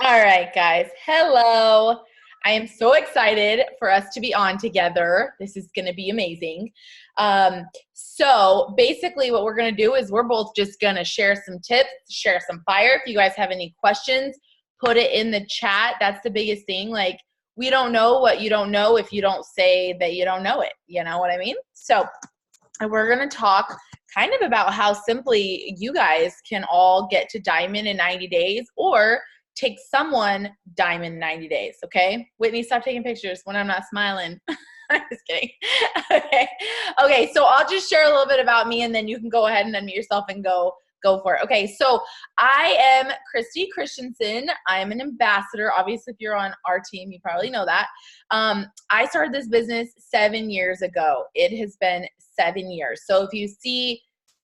All right, guys. Hello. I am so excited for us to be on together. This is going to be amazing. So basically what we're going to do is we're both just going to share some tips, share some fire. If you guys have any questions, put it in the chat. That's the biggest thing. Like, we don't know what you don't know if you don't say that you don't know it. You know what I mean? So we're going to talk kind of about how simply you guys can all get to diamond in 90 days or take someone diamond in 90 days, okay? Whitney, stop taking pictures when I'm not smiling. I'm just kidding. Okay, so I'll just share a little bit about me and then you can go ahead and unmute yourself and go for it. Okay, so I am Christy Christensen. I am an ambassador. Obviously, if you're on our team, you probably know that. I started this business 7 years ago. It has been 7 years. So if you see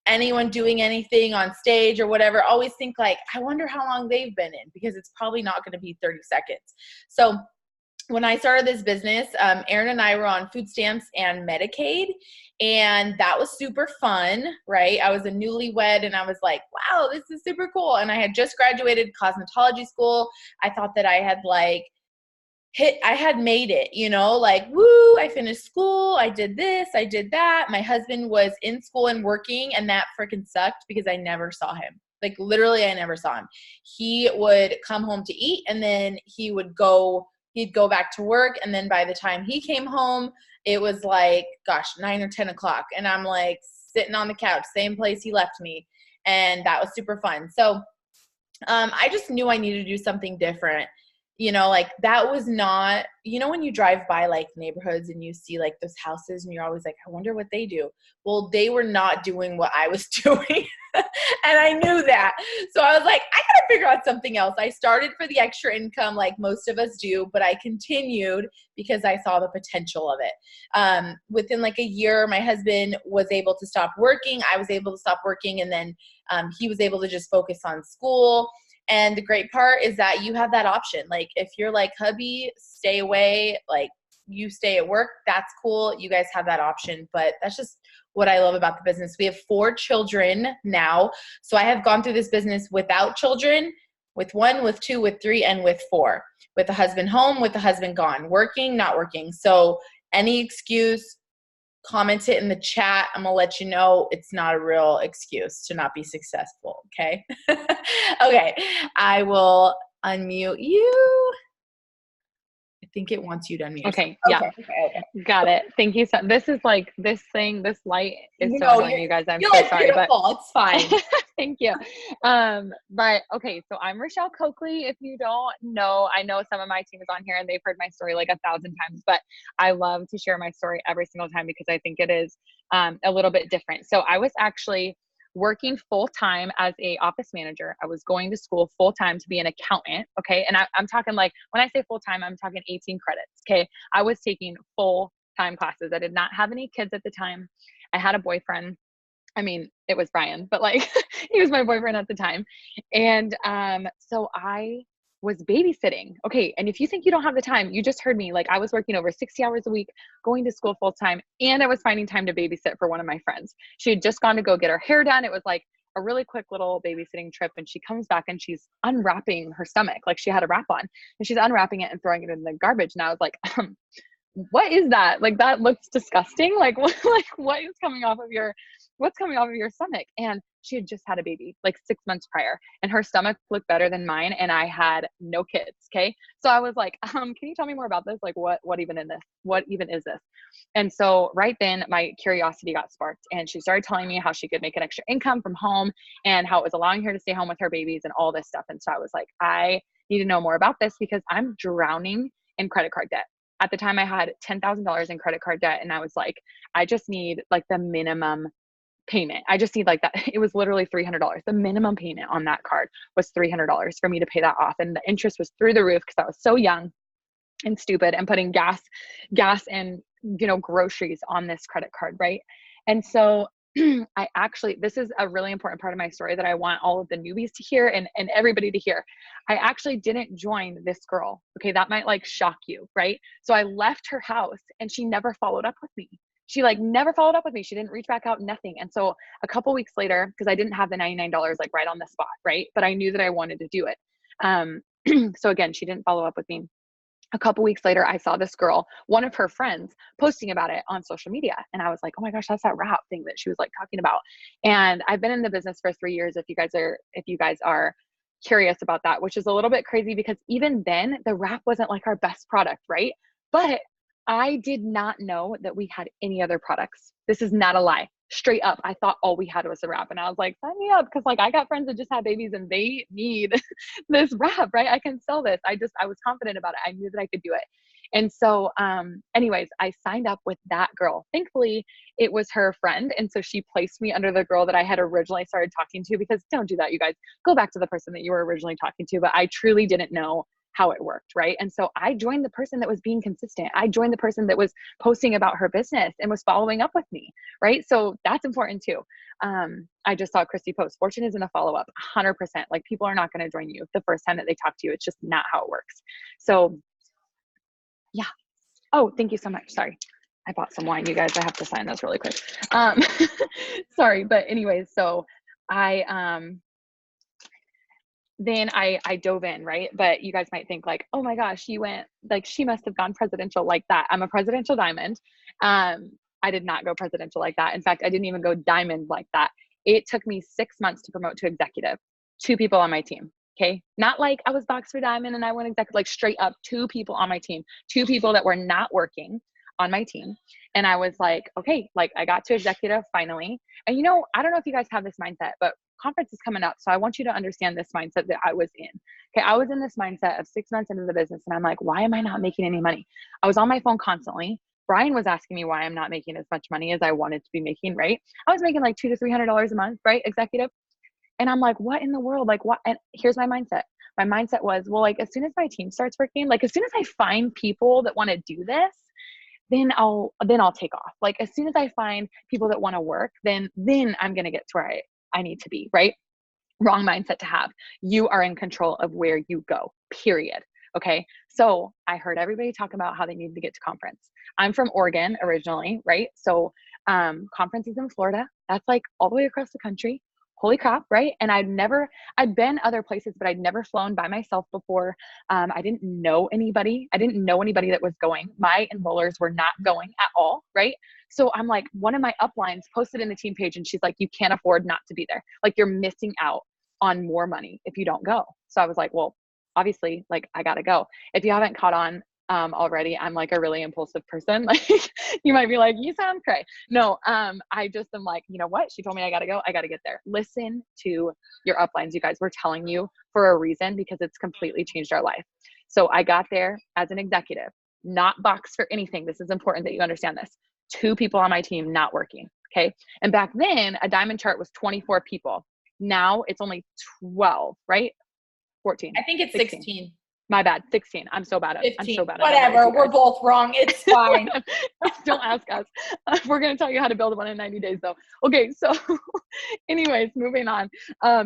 anyone doing anything on stage or whatever, always think like, I wonder how long they've been in, because it's probably not going to be 30 seconds. So when I started this business, Aaron and I were on food stamps and Medicaid, and that was super fun, right? I was a newlywed and I was like, wow, this is super cool. And I had just graduated cosmetology school. I thought that I had I had made it, you know, like, woo, I finished school. I did this, I did that. My husband was in school and working, and that freaking sucked because I never saw him. Like, literally, I never saw him. He would come home to eat, and then he'd go back to work. And then by the time he came home, it was like, gosh, 9 or 10 o'clock. And I'm like sitting on the couch, same place he left me. And that was super fun. So I just knew I needed to do something different. You know, like, that was not, you know, when you drive by like neighborhoods and you see like those houses and you're always like, I wonder what they do. Well, they were not doing what I was doing. And I knew that. So I was like, I got to figure out something else. I started for the extra income like most of us do, but I continued because I saw the potential of it. Within like a year, my husband was able to stop working. I was able to stop working. And then he was able to just focus on school. And the great part is that you have that option. Like, if you're like, hubby, stay away, like, you stay at work, that's cool. You guys have that option. But that's just what I love about the business. We have 4 children now. So I have gone through this business without children, with 1, with 2, with 3, and with 4. With the husband home, with the husband gone, working, not working. So any excuse, comment it in the chat. I'm gonna let you know it's not a real excuse to not be successful, okay? Okay, I will unmute you. I think it wants you to unmute yourself. Okay, yeah. Okay. Got it. Thank you so this is like this light is so No, annoying, you guys. I'm you're so like sorry, but beautiful. It's fine. thank you. But okay, so I'm Rachelle Coakley. If you don't know, I know some of my team is on here and they've heard my story like 1,000 times, but I love to share my story every single time because I think it is a little bit different. So I was actually working full-time as a office manager. I was going to school full-time to be an accountant. Okay. And I'm talking, like, when I say full-time, I'm talking 18 credits. Okay. I was taking full-time classes. I did not have any kids at the time. I had a boyfriend. I mean, it was Brian, but like he was my boyfriend at the time. And so I was babysitting. Okay. And if you think you don't have the time, you just heard me. Like, I was working over 60 hours a week, going to school full time, and I was finding time to babysit for one of my friends. She had just gone to go get her hair done. It was like a really quick little babysitting trip. And she comes back and she's unwrapping her stomach. Like, she had a wrap on and she's unwrapping it and throwing it in the garbage. And I was like, what is that? Like, that looks disgusting. Like, what's coming off of your stomach? And she had just had a baby like 6 months prior, and her stomach looked better than mine, and I had no kids. Okay. So I was like, can you tell me more about this? Like, what even is this? And so right then my curiosity got sparked, and she started telling me how she could make an extra income from home and how it was allowing her to stay home with her babies and all this stuff. And so I was like, I need to know more about this because I'm drowning in credit card debt. At the time I had $10,000 in credit card debt, and I was like, I just need like the minimum payment. I just need like that. It was literally $300. The minimum payment on that card was $300 for me to pay that off. And the interest was through the roof because I was so young and stupid and putting gas and, groceries on this credit card. Right. And so this is a really important part of my story that I want all of the newbies to hear and everybody to hear. I actually didn't join this girl. Okay. That might like shock you. Right. So I left her house and she never followed up with me. She like never followed up with me. She didn't reach back out, nothing. And so a couple weeks later, because I didn't have the $99 like right on the spot, right? But I knew that I wanted to do it. So again, she didn't follow up with me. A couple weeks later, I saw this girl, one of her friends, posting about it on social media. And I was like, oh my gosh, that's that wrap thing that she was like talking about. And I've been in the business for 3 years. If you guys are curious about that, which is a little bit crazy because even then the wrap wasn't like our best product, right? But I did not know that we had any other products. This is not a lie. Straight up, I thought all we had was the wrap. And I was like, sign me up. Cause like I got friends that just had babies and they need this wrap, right? I can sell this. I was confident about it. I knew that I could do it. And so, anyways, I signed up with that girl. Thankfully, it was her friend. And so she placed me under the girl that I had originally started talking to, because don't do that, you guys. Go back to the person that you were originally talking to. But I truly didn't know how it worked, right? And so I joined the person that was being consistent. I joined the person that was posting about her business and was following up with me, right? So that's important too. I just saw Christy post, fortune isn't a follow-up, 100%. Like people are not going to join you the first time that they talk to you. It's just not how it works. So yeah. Oh, thank you so much. Sorry. I bought some wine, you guys. I have to sign this really quick. Sorry. But anyways, so then I dove in, right? But you guys might think like, oh my gosh, you went, like, she must have gone presidential like that. I'm a presidential diamond. I did not go presidential like that. In fact, I didn't even go diamond like that. It took me 6 months to promote to executive, 2 people on my team. Okay. Not like I was boxed for diamond and I went executive, like straight up 2 people on my team, 2 people that were not working on my team. And I was like, okay, like I got to executive finally. And I don't know if you guys have this mindset, but conference is coming up. So I want you to understand this mindset that I was in. Okay. I was in this mindset of 6 months into the business and I'm like, why am I not making any money? I was on my phone constantly. Brian was asking me why I'm not making as much money as I wanted to be making, right? I was making like $200 to $300 a month, right? Executive. And I'm like, what in the world? Like what? And here's my mindset. My mindset was, well, like as soon as my team starts working, like as soon as I find people that want to do this, then I'll take off. Like as soon as I find people that want to work, then I'm going to get to where I need to be, right? Wrong mindset to have. You are in control of where you go, period. Okay. So I heard everybody talk about how they needed to get to conference. I'm from Oregon originally, right? So conference is in Florida. That's like all the way across the country. Holy crap, right? And I'd been other places, but I'd never flown by myself before. I didn't know anybody. I didn't know anybody that was going. My enrollers were not going at all, right? So I'm like, one of my uplines posted in the team page and she's like, you can't afford not to be there. Like you're missing out on more money if you don't go. So I was like, well, obviously, like I gotta go. If you haven't caught on already, I'm like a really impulsive person. Like you might be like, you sound cray. No, I just am like, you know what? She told me I gotta go. I gotta get there. Listen to your uplines. You guys, we're telling you for a reason because it's completely changed our life. So I got there as an executive, not boxed for anything. This is important that you understand this. 2 people on my team not working. Okay. And back then a diamond chart was 24 people. Now it's only 12, right? 14. I think it's 16. My bad. 16. I'm so bad at 15. I'm so bad at whatever. We're both wrong. It's fine. Don't ask us. We're going to tell you how to build one in 90 days though. Okay. So anyways, moving on.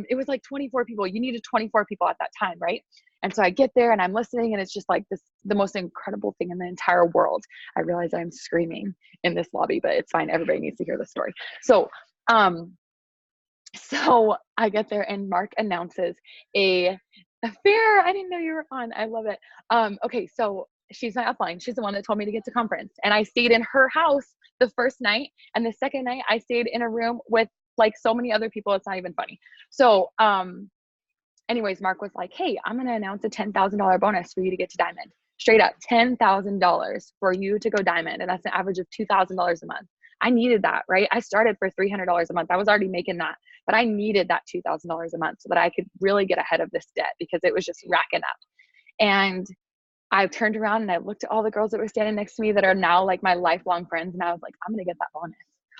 It was like 24 people. You needed 24 people at that time, right? And so I get there and I'm listening and it's just like the most incredible thing in the entire world. I realize I'm screaming in this lobby, but it's fine. Everybody needs to hear the story. So I get there and Mark announces a fair. I didn't know you were on. I love it. Okay. So she's my upline. She's the one that told me to get to conference and I stayed in her house the first night. And the second night I stayed in a room with like so many other people. It's not even funny. So, anyways, Mark was like, hey, I'm going to announce a $10,000 bonus for you to get to diamond. Straight up $10,000 for you to go diamond. And that's an average of $2,000 a month. I needed that, right? I started for $300 a month. I was already making that, but I needed that $2,000 a month so that I could really get ahead of this debt because it was just racking up. And I turned around and I looked at all the girls that were standing next to me that are now like my lifelong friends. And I was like, I'm going to get that bonus.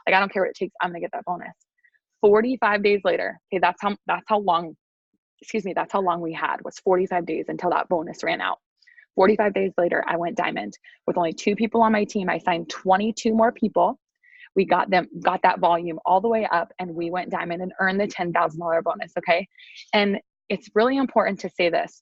Like, I don't care what it takes. I'm going to get that bonus. 45 days later. Okay. That's how long we had, was 45 days until that bonus ran out. 45 days later, I went diamond with only 2 people on my team. I signed 22 more people. We got that volume all the way up and we went diamond and earned the $10,000 bonus. Okay. And it's really important to say this.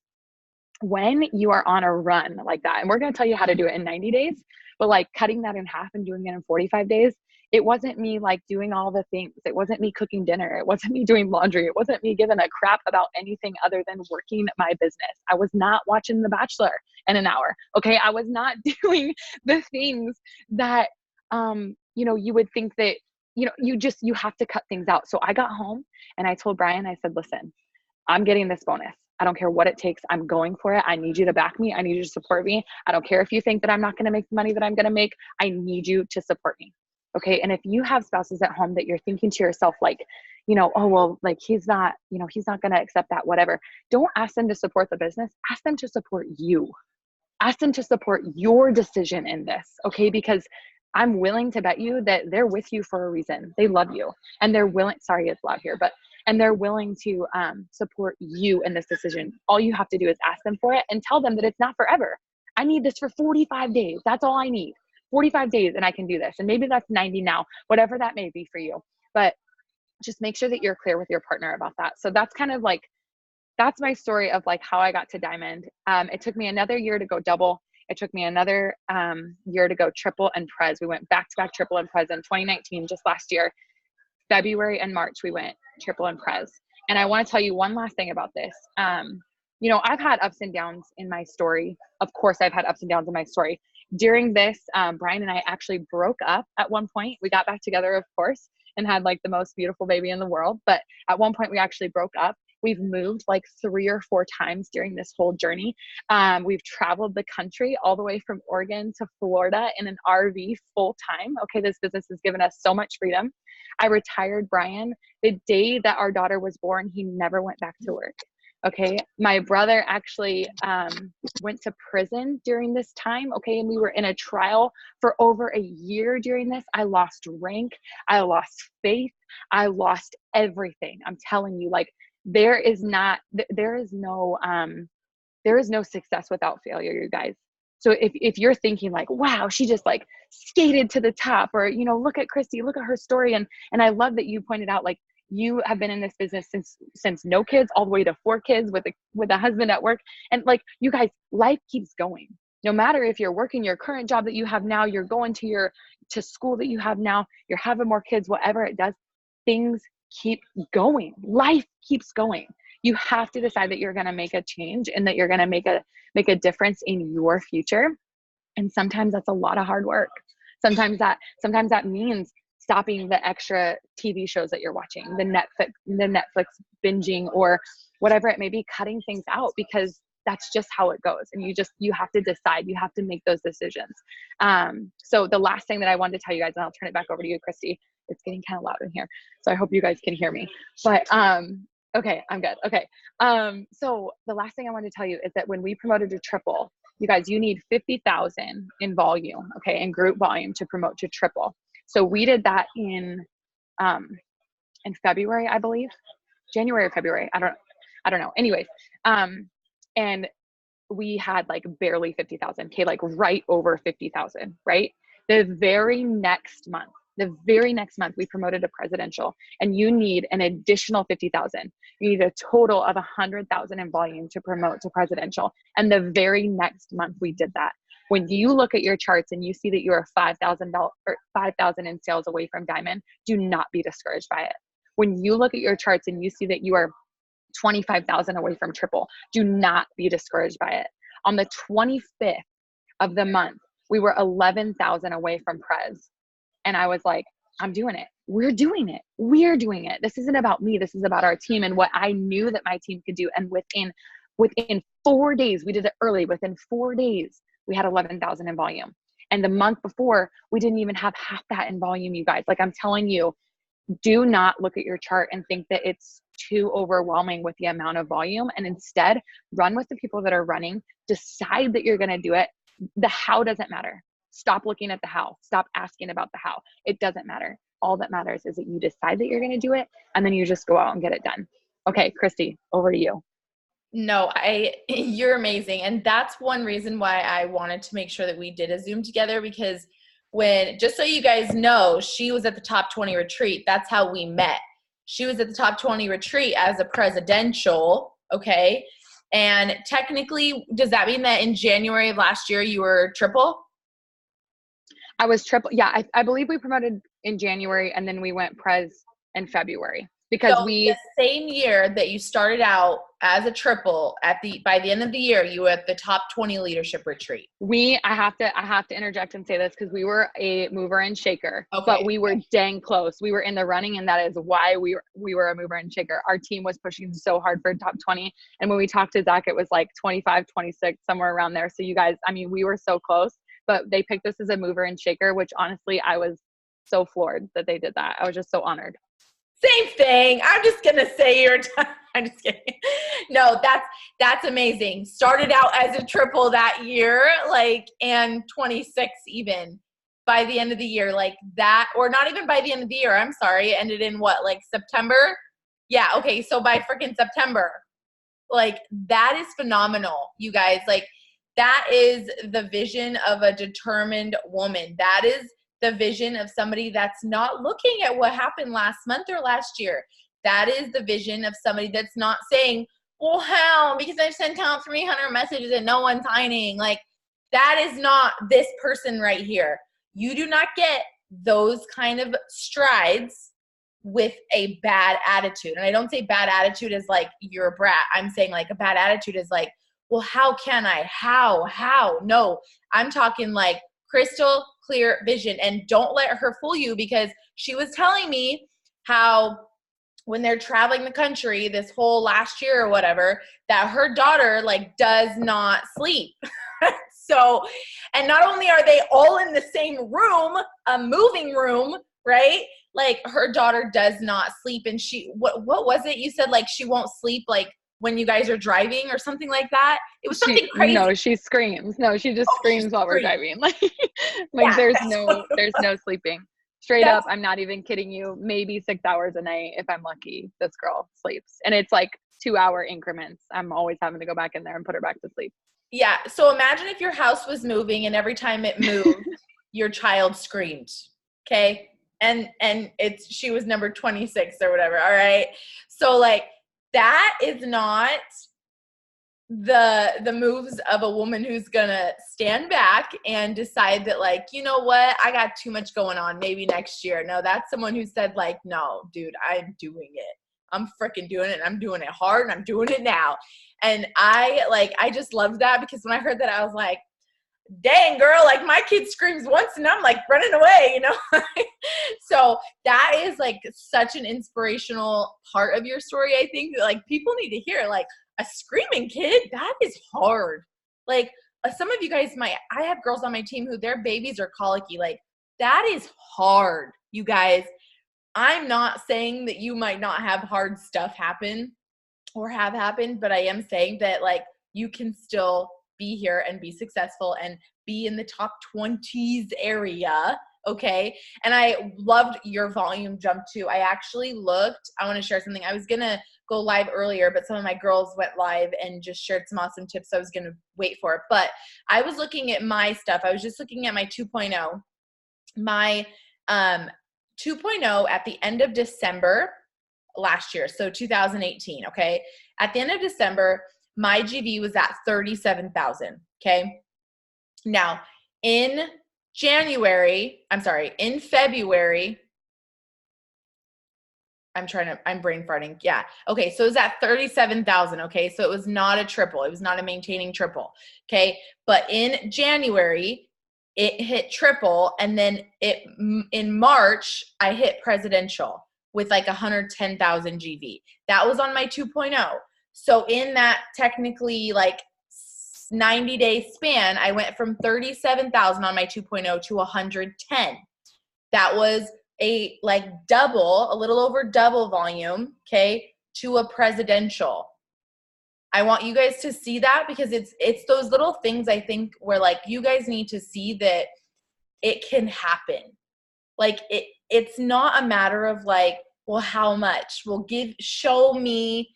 When you are on a run like that, and we're going to tell you how to do it in 90 days, but like cutting that in half and doing it in 45 days It wasn't me like doing all the things. It wasn't me cooking dinner. It wasn't me doing laundry. It wasn't me giving a crap about anything other than working my business. I was not watching The Bachelor in an hour. Okay. I was not doing the things that, you know, you would think that, you know, you have to cut things out. So I got home and I told Brian, I said, listen, I'm getting this bonus. I don't care what it takes. I'm going for it. I need you to back me. I need you to support me. I don't care if you think that I'm not going to make the money that I'm going to make. I need you to support me. Okay. And if you have spouses at home that you're thinking to yourself, like, you know, oh, well, like he's not going to accept that, whatever. Don't ask them to support the business. Ask them to support you. Ask them to support your decision in this. Okay. Because I'm willing to bet you that they're with you for a reason. They love you and they're willing, sorry, it's loud here, and they're willing to support you in this decision. All you have to do is ask them for it and tell them that it's not forever. I need this for 45 days. That's all I need. 45 days and I can do this. And maybe that's 90 now, whatever that may be for you. But just make sure that you're clear with your partner about that. So that's kind of like, that's my story of like how I got to diamond. It took me another year to go double. It took me another year to go triple and prez. We went back to back triple and prez in 2019, just last year. February and March, we went triple and prez. And I want to tell you one last thing about this. You know, I've had ups and downs in my story. Of course, I've had ups and downs in my story. During this, Brian and I actually broke up at one point. We got back together, of course, and had like the most beautiful baby in the world. But at one point, we actually broke up. We've moved like 3 or 4 times during this whole journey. We've traveled the country all the way from Oregon to Florida in an RV full time. Okay, this business has given us so much freedom. I retired Brian the day that our daughter was born. He never went back to work. Okay, my brother actually went to prison during this time. Okay, and we were in a trial for over a year during this. I lost rank. I lost faith. I lost everything. I'm telling you, like, there is no success without failure, you guys. So if you're thinking like, wow, she just like skated to the top, or, you know, look at Christy, look at her story. And I love that you pointed out, like, you have been in this business since no kids all the way to 4 kids with a husband at work. And like, you guys, life keeps going. No matter if you're working your current job that you have now, you're going to school that you have now, you're having more kids, whatever it does, things keep going. Life keeps going. You have to decide that you're going to make a change and that you're going to make a difference in your future. And sometimes that's a lot of hard work. Sometimes that means stopping the extra TV shows that you're watching, the Netflix binging, or whatever it may be, cutting things out, because that's just how it goes. And you have to decide, you have to make those decisions. So the last thing that I wanted to tell you guys, and I'll turn it back over to you, Christy. It's getting kind of loud in here, so I hope you guys can hear me. But okay, I'm good. Okay. So the last thing I wanted to tell you is that when we promoted to triple, you guys, you need 50,000 in volume, okay, in group volume to promote to triple. So we did that in February, I believe, January or February. I don't know. Anyways, and we had like barely 50,000, okay, like right over 50,000, right? The very next month, we promoted to presidential, and you need an additional 50,000. You need a total of 100,000 in volume to promote to presidential. And the very next month we did that. When you look at your charts and you see that you are $5,000 in sales away from diamond, do not be discouraged by it. When you look at your charts and you see that you are 25,000 away from triple, do not be discouraged by it. On the 25th of the month, we were 11,000 away from prez. And I was like, I'm doing it. We're doing it. We're doing it. This isn't about me. This is about our team and what I knew that my team could do. And within 4 days, we did it early. Within 4 days, we had 11,000 in volume. And the month before, we didn't even have half that in volume, you guys. Like, I'm telling you, do not look at your chart and think that it's too overwhelming with the amount of volume. And instead, run with the people that are running. Decide that you're going to do it. The how doesn't matter. Stop looking at the how. Stop asking about the how. It doesn't matter. All that matters is that you decide that you're going to do it, and then you just go out and get it done. Okay, Christy, over to you. No, you're amazing. And that's one reason why I wanted to make sure that we did a Zoom together, because just so you guys know, she was at the top 20 retreat. That's how we met. She was at the top 20 retreat as a presidential. Okay. And technically, does that mean that in January of last year, you were triple? I was triple. Yeah. I believe we promoted in January, and then we went pres in February because So the same year that you started out as a triple, by the end of the year, you were at the top 20 leadership retreat. I have to interject and say this because we were a mover and shaker, Okay. but we were dang close. We were in the running, and that is why we were a mover and shaker. Our team was pushing so hard for top 20. And when we talked to Zach, it was like 25, 26, somewhere around there. So you guys, I mean, we were so close, but they picked us as a mover and shaker, which honestly, I was so floored that they did that. I was just so honored. Same thing. I'm just going to say you're I'm just kidding. No, that's amazing. Started out as a triple that year, like, and 26 even by the end of the year, like that, or not even by the end of the year. I'm sorry. It ended in what, like September? Yeah. Okay. So by freaking September, like that is phenomenal, you guys. Like that is the vision of a determined woman. That is the vision of somebody that's not looking at what happened last month or last year. That is the vision of somebody that's not saying, well, how? Because I've sent out 300 messages and no one's signing. Like that is not this person right here. You do not get those kind of strides with a bad attitude. And I don't say bad attitude as like you're a brat. I'm saying like a bad attitude is like, well, how can I? How? No, I'm talking like crystal clear vision. And don't let her fool you, because she was telling me how when they're traveling the country this whole last year or whatever, that her daughter like does not sleep. So, and not only are they all in the same room, a moving room, right? Like her daughter does not sleep. And what was it? You said like she won't sleep like when you guys are driving or something like that. It was something crazy. No, she screams. No, she just screams while we're driving. Like Yeah, there's no sleeping. Straight up, I'm not even kidding you. Maybe 6 hours a night if I'm lucky. This girl sleeps, and it's like 2-hour increments. I'm always having to go back in there and put her back to sleep. Yeah. So imagine if your house was moving and every time it moved, your child screamed. Okay. And she was number 26 or whatever. All right. So like that is not the moves of a woman who's gonna stand back and decide that like, you know what, I got too much going on, maybe next year. No, that's someone who said like, no, dude, I'm doing it. I'm freaking doing it. And I'm doing it hard and I'm doing it now. And I just loved that, because when I heard that, I was like, dang girl, like my kid screams once and I'm like running away, you know? So that is like such an inspirational part of your story. I think that like people need to hear like a screaming kid. That is hard. Like some of you guys I have girls on my team who their babies are colicky. Like that is hard, you guys. I'm not saying that you might not have hard stuff happen or have happened, but I am saying that like you can still be here and be successful and be in the top 20s area. Okay. And I loved your volume jump too. I actually looked, I want to share something. I was going to go live earlier, but some of my girls went live and just shared some awesome tips. So I was going to wait for it, but I was looking at my stuff. I was just looking at my 2.0, my 2.0 at the end of December last year. So 2018. Okay. At the end of December, my GV was at 37,000. Okay. Now in February, I'm brain farting. Yeah. Okay. So it was at 37,000. Okay. So it was not a triple. It was not a maintaining triple. Okay. But in January, it hit triple. And then in March, I hit presidential with like 110,000 GV. That was on my 2.0. So in that technically like 90-day span, I went from 37,000 on my 2.0 to 110. That was a little over double volume, okay, to a presidential. I want you guys to see that, because it's those little things I think where like you guys need to see that it can happen. Like it's not a matter of like, well, how much? Well, show me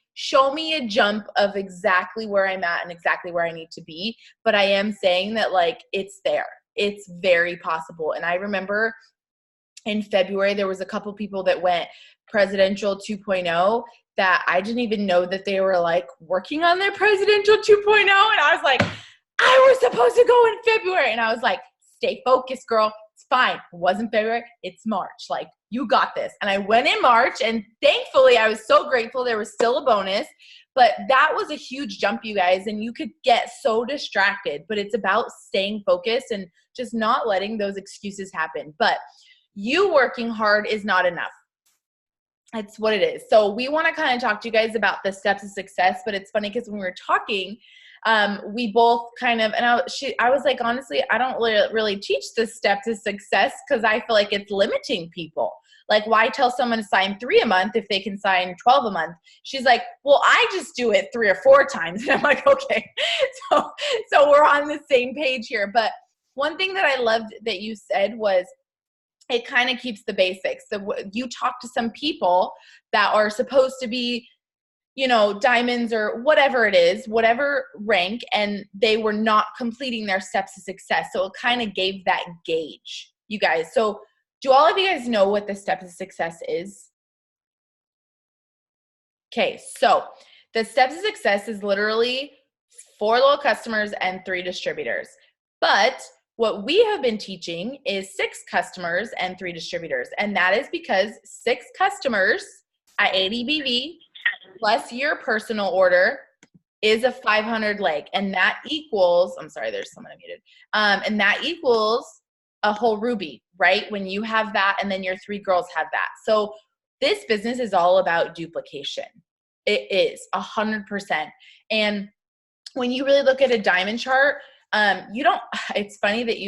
a jump of exactly where I'm at and exactly where I need to be. But I am saying that like it's there. It's very possible. And I remember in February, there was a couple people that went presidential 2.0 that I didn't even know that they were like working on their presidential 2.0. And I was like, I was supposed to go in February. And I was like, stay focused, girl. It's fine. It wasn't February. It's March. Like, you got this. And I went in March, and thankfully I was so grateful there was still a bonus, but that was a huge jump, you guys. And you could get so distracted, but it's about staying focused and just not letting those excuses happen. But you working hard is not enough. It's what it is. So we want to kind of talk to you guys about the steps of success, but it's funny because when we were talking, we both kind of, and I was like, honestly, I don't really teach the steps of success because I feel like it's limiting people. Like, why tell someone to sign 3 a month if they can sign 12 a month? She's like, well, I just do it 3 or 4 times. And I'm like, okay. So we're on the same page here. But one thing that I loved that you said was, it kind of keeps the basics. So you talk to some people that are supposed to be, you know, diamonds or whatever it is, whatever rank, and they were not completing their steps of success. So it kind of gave that gauge, you guys. So do all of you guys know what the steps of success is? Okay, so the steps of success is literally 4 loyal customers and 3 distributors. But what we have been teaching is 6 customers and 3 distributors. And that is because 6 customers at 80 BV plus your personal order is a 500 leg. And that equals, I'm sorry, there's someone muted. And that equals a whole ruby, right? When you have that and then your 3 girls have that. So this business is all about duplication. It is 100%. And when you really look at a diamond chart, you don't, it's funny that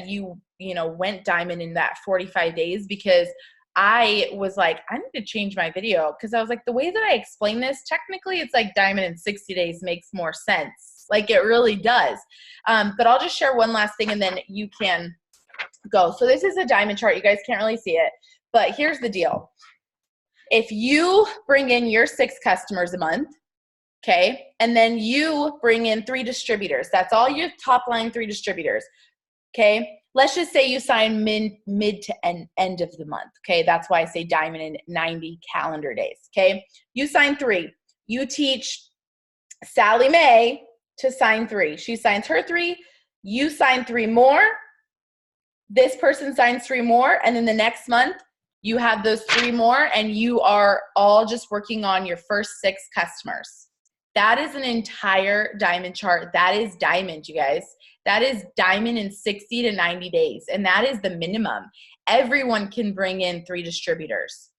you went diamond in that 45 days, because I was like, I need to change my video. Cause I was like, the way that I explain this, technically it's like diamond in 60 days makes more sense. Like, it really does. But I'll just share one last thing and then you can go. So this is a diamond chart. You guys can't really see it, but here's the deal. If you bring in your 6 customers a month, okay, and then you bring in 3 distributors. That's all your top line 3 distributors. Okay, let's just say you sign mid to end of the month. Okay, that's why I say diamond in 90 calendar days. Okay, you sign 3. You teach Sally Mae to sign 3. She signs her 3. You sign 3 more. This person signs 3 more, and then the next month you have those 3 more, and you are all just working on your first 6 customers. That is an entire diamond chart. That is diamond, you guys. That is diamond in 60 to 90 days. And that is the minimum. Everyone can bring in 3 distributors.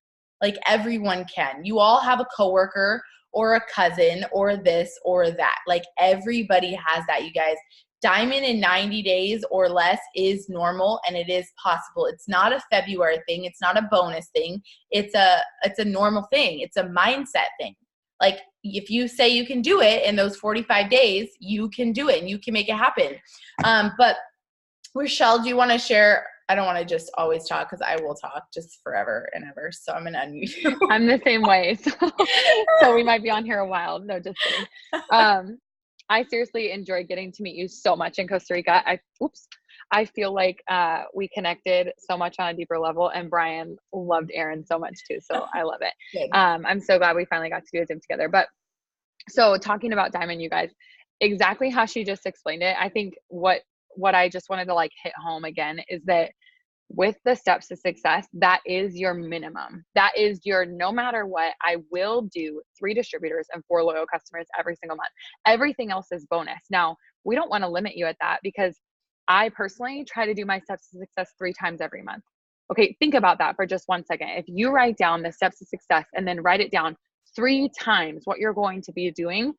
Like, everyone can. You all have a coworker or a cousin or this or that. Like, everybody has that, you guys. Diamond in 90 days or less is normal, and it is possible. It's not a February thing. It's not a bonus thing. It's a normal thing. It's a mindset thing. Like, if you say you can do it in those 45 days, you can do it and you can make it happen. But Rachelle, do you want to share? I don't want to just always talk, because I will talk just forever and ever. So I'm going to unmute you. I'm the same way. So we might be on here a while. No, just kidding. I seriously enjoyed getting to meet you so much in Costa Rica. I feel like we connected so much on a deeper level, and Brian loved Erin so much too. So I love it. I'm so glad we finally got to do a Zoom together. But so talking about diamond, you guys, exactly how she just explained it. I think what I just wanted to like hit home again is that with the steps to success, that is your minimum. That is your, no matter what, I will do 3 distributors and 4 loyal customers every single month. Everything else is bonus. Now, we don't want to limit you at that, because I personally try to do my steps to success 3 times every month. Okay, think about that for just 1 second. If you write down the steps to success and then write it down 3 times what you're going to be doing,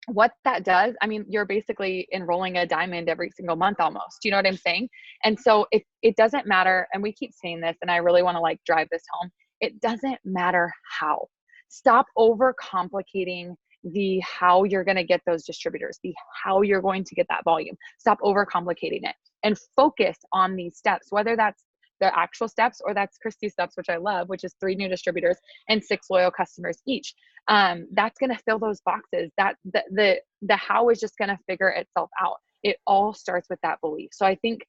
what that does, I mean, you're basically enrolling a diamond every single month almost. Do you know what I'm saying? And so it doesn't matter, and we keep saying this, and I really want to like drive this home. It doesn't matter how. Stop overcomplicating the how you're going to get those distributors, the how you're going to get that volume. Stop overcomplicating it and focus on these steps, whether that's the actual steps or that's Christy's steps, which I love, which is 3 new distributors and 6 loyal customers each. That's going to fill those boxes. That the how is just going to figure itself out. It all starts with that belief. So I think,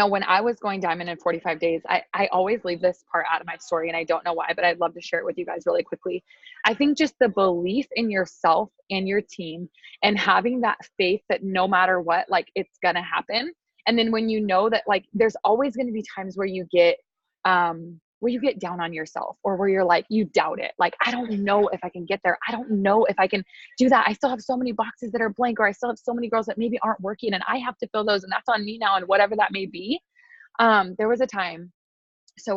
when I was going diamond in 45 days, I always leave this part out of my story, and I don't know why, but I'd love to share it with you guys really quickly. I think just the belief in yourself and your team, and having that faith that no matter what, like, it's going to happen. And then when you know that like, there's always going to be times where you get down on yourself, or where you're like, you doubt it. Like, I don't know if I can get there. I don't know if I can do that. I still have so many boxes that are blank, or I still have so many girls that maybe aren't working and I have to fill those, and that's on me now, and whatever that may be. There was a time, so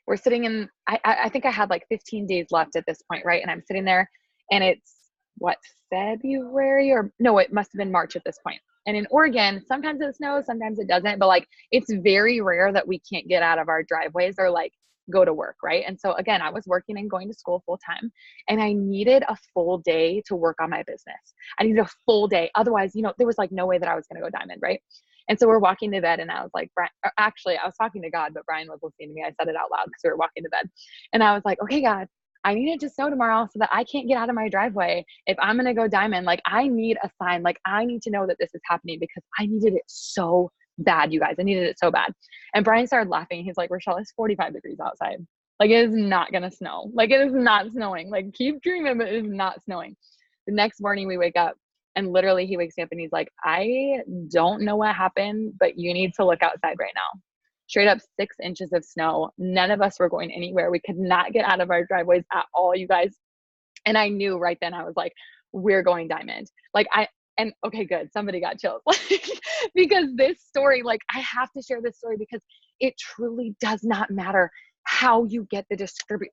we're sitting in, I think I had like 15 days left at this point. Right. And I'm sitting there, and it's what, February, or no, it must've been March at this point. And in Oregon, sometimes it snows, sometimes it doesn't, but like, it's very rare that we can't get out of our driveways or like go to work. Right. And so again, I was working and going to school full time, and I needed a full day to work on my business. I needed a full day. Otherwise, there was like no way that I was going to go diamond. Right. And so we're walking to bed, and I was like, actually, I was talking to God, but Brian was listening to me. I said it out loud because we were walking to bed. And I was like, okay, God, I need it to snow tomorrow so that I can't get out of my driveway. If I'm going to go diamond, like, I need a sign. Like, I need to know that this is happening, because I needed it so bad, you guys. I needed it so bad. And Brian started laughing. He's like, Rachelle, it's 45 degrees outside. Like, it is not going to snow. Like, it is not snowing. Like, keep dreaming, but it is not snowing. The next morning we wake up, and literally he wakes me up and he's like, I don't know what happened, but you need to look outside right now. Straight up 6 inches of snow. None of us were going anywhere. We could not get out of our driveways at all, you guys. And I knew right then, I was like, we're going diamond. Okay, good. Somebody got chills. Because this story, like, I have to share this story because it truly does not matter how you get the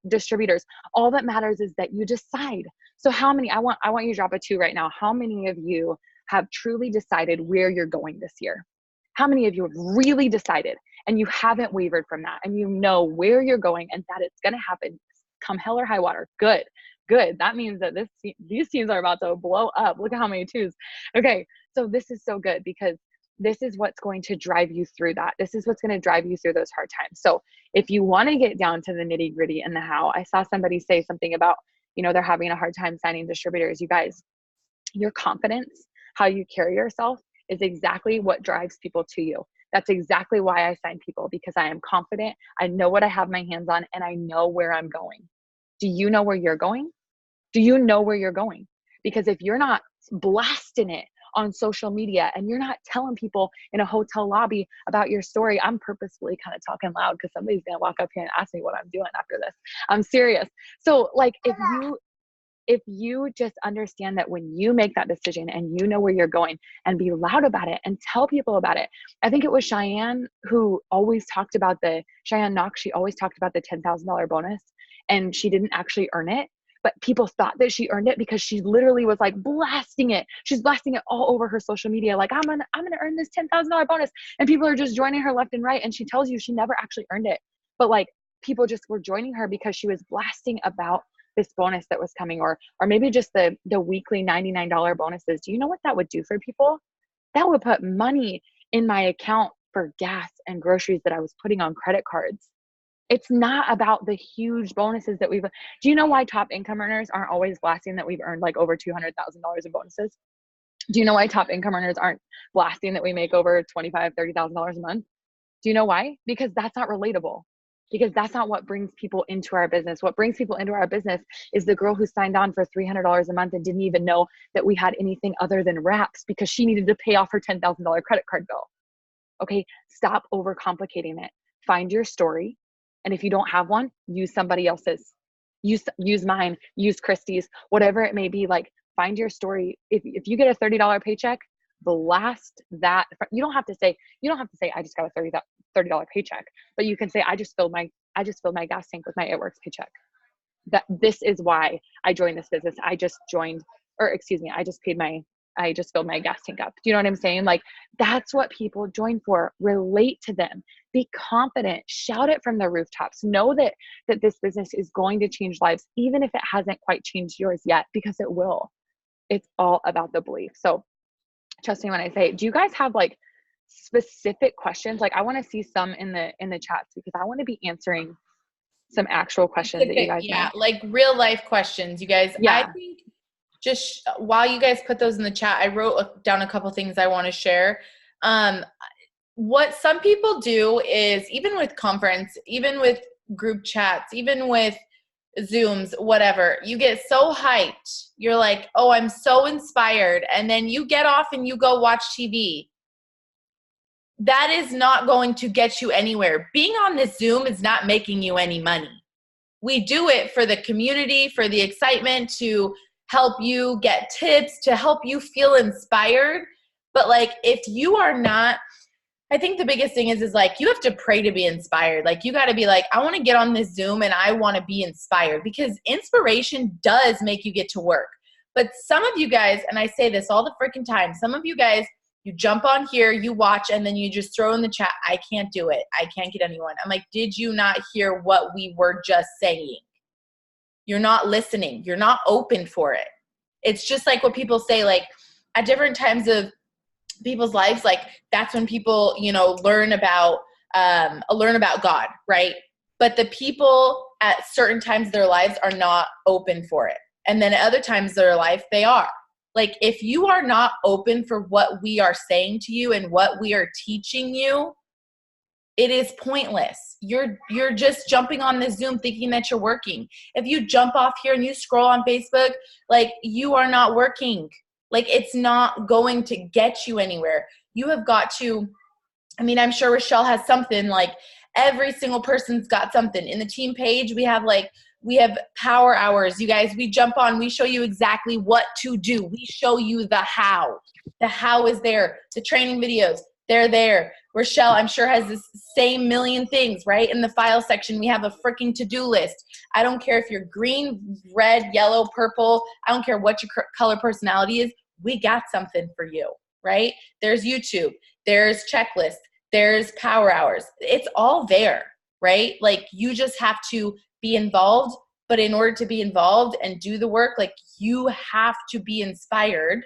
distributors. All that matters is that you decide. So how many, I want you to drop a 2 right now. How many of you have truly decided where you're going this year? How many of you have really decided and you haven't wavered from that, and you know where you're going and that it's going to happen come hell or high water? Good. That means that these teams are about to blow up. Look at how many 2s. Okay. So this is so good, because this is what's going to drive you through that. This is what's going to drive you through those hard times. So if you want to get down to the nitty gritty and the how, I saw somebody say something about, they're having a hard time signing distributors. You guys, your confidence, how you carry yourself, is exactly what drives people to you. That's exactly why I sign people, because I am confident. I know what I have my hands on, and I know where I'm going. Do you know where you're going? Do you know where you're going? Because if you're not blasting it on social media and you're not telling people in a hotel lobby about your story, I'm purposefully kind of talking loud because somebody's going to walk up here and ask me what I'm doing after this. I'm serious. So like, if you just understand that when you make that decision and you know where you're going, and be loud about it and tell people about it. I think it was Cheyenne who always talked about Cheyenne Knox. She always talked about the $10,000 bonus, and she didn't actually earn it. But people thought that she earned it because she literally was like blasting it. She's blasting it all over her social media. Like, I'm gonna earn this $10,000 bonus. And people are just joining her left and right. And she tells you she never actually earned it. But like, people just were joining her because she was blasting about this bonus that was coming, or maybe just the weekly $99 bonuses. Do you know what that would do for people? That would put money in my account for gas and groceries that I was putting on credit cards. It's not about the huge bonuses that do you know why top income earners aren't always blasting that we've earned like over $200,000 in bonuses? Do you know why top income earners aren't blasting that we make over $25,000, $30,000 a month? Do you know why? Because that's not relatable. Because that's not what brings people into our business. What brings people into our business is the girl who signed on for $300 a month and didn't even know that we had anything other than wraps because she needed to pay off her $10,000 credit card bill. Okay, stop overcomplicating it. Find your story. And if you don't have one, use somebody else's. Use mine, use Christy's, whatever it may be. Like, find your story. If you get a $30 paycheck, blast that. You don't have to say I just got a $30 paycheck, but you can say I just filled my gas tank with my It Works paycheck. This is why I joined this business. I just filled my gas tank up. Do you know what I'm saying? Like, that's what people join for. Relate to them. Be confident. Shout it from the rooftops. Know that this business is going to change lives, even if it hasn't quite changed yours yet, because it will. It's all about the belief. So trust me when I say, do you guys have like specific questions? Like, I want to see some in the chats, because I want to be answering some actual questions that you guys have. Like real life questions, you guys. Yeah. I think just while you guys put those in the chat, I wrote down a couple things I want to share. What some people do is, even with conference, even with group chats, even with Zooms, whatever, you get so hyped. You're like, oh, I'm so inspired. And then you get off and you go watch TV. that is not going to get you anywhere. Being on this Zoom is not making you any money. We do it for the community, for the excitement, to help you get tips, to help you feel inspired. But like, if you are not, I think the biggest thing is like, you have to pray to be inspired. Like, you got to be like, I want to get on this Zoom and I want to be inspired, because inspiration does make you get to work. But some of you guys, and I say this all the freaking time, some of you guys, you jump on here, you watch, and then you just throw in the chat, I can't do it. I can't get anyone. I'm like, did you not hear what we were just saying? You're not listening. You're not open for it. It's just like what people say, like at different times of people's lives, like that's when people, you know, learn about God, right? But the people at certain times of their lives are not open for it. And then at other times of their life, they are. Like, if you are not open for what we are saying to you and what we are teaching you, it is pointless. You're just jumping on this Zoom thinking that you're working. If you jump off here and you scroll on Facebook, like, you are not working. Like, it's not going to get you anywhere. You have got to, I mean, I'm sure Rachelle has something, like every single person's got something. In the team page, we have power hours. You guys, we jump on, we show you exactly what to do. We show you the how. The how is there. The training videos, they're there. Rachelle, I'm sure, has this same million things, right? In the file section, we have a freaking to-do list. I don't care if you're green, red, yellow, purple. I don't care what your color personality is. We got something for you, right? There's YouTube. There's checklists. There's power hours. It's all there, right? Like, you just have to be involved. But in order to be involved and do the work, like, you have to be inspired,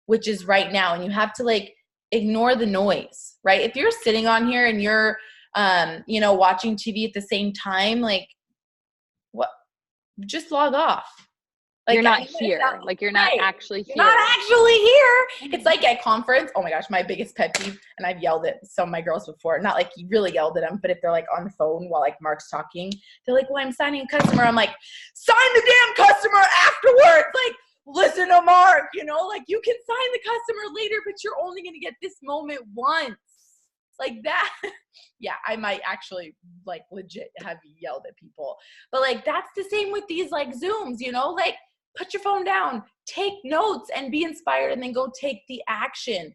which is right now. And you have to, like, ignore the noise, right? If you're sitting on here and you're, you know, watching TV at the same time, like, what? Just log off. Like, you're not here. Like, you're not actually here. You're not actually here. It's like at conference. Oh my gosh, my biggest pet peeve, and I've yelled at some of my girls before. Not like you really yelled at them, but if they're like on the phone while like Mark's talking, they're like, well, I'm signing a customer. I'm like, sign the damn customer afterwards. Like, listen to Mark, you know, like, you can sign the customer later, but you're only going to get this moment once. Like that. Yeah, I might actually like legit have yelled at people. But like, that's the same with these like Zooms, you know, like, put your phone down, take notes, and be inspired, and then go take the action.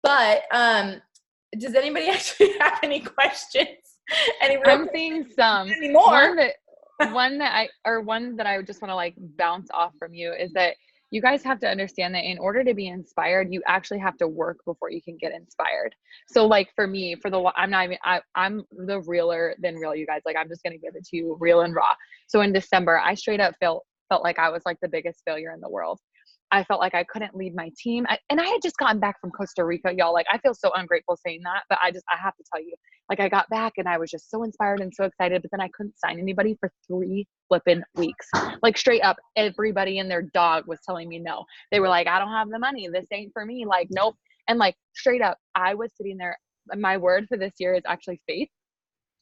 But does anybody actually have any questions? I'm seeing some. Anymore. One that I just want to like bounce off from you is that you guys have to understand that in order to be inspired, you actually have to work before you can get inspired. So like for me, I'm the realer than real, you guys. Like, I'm just going to give it to you real and raw. So in December, I straight up felt like I was like the biggest failure in the world. I felt like I couldn't lead my team. And I had just gotten back from Costa Rica, y'all. Like, I feel so ungrateful saying that, but I have to tell you, like, I got back and I was just so inspired and so excited, but then I couldn't sign anybody for 3 flipping weeks. Like, straight up, everybody and their dog was telling me no. They were like, I don't have the money. This ain't for me. Like, nope. And like, straight up, I was sitting there. My word for this year is actually faith.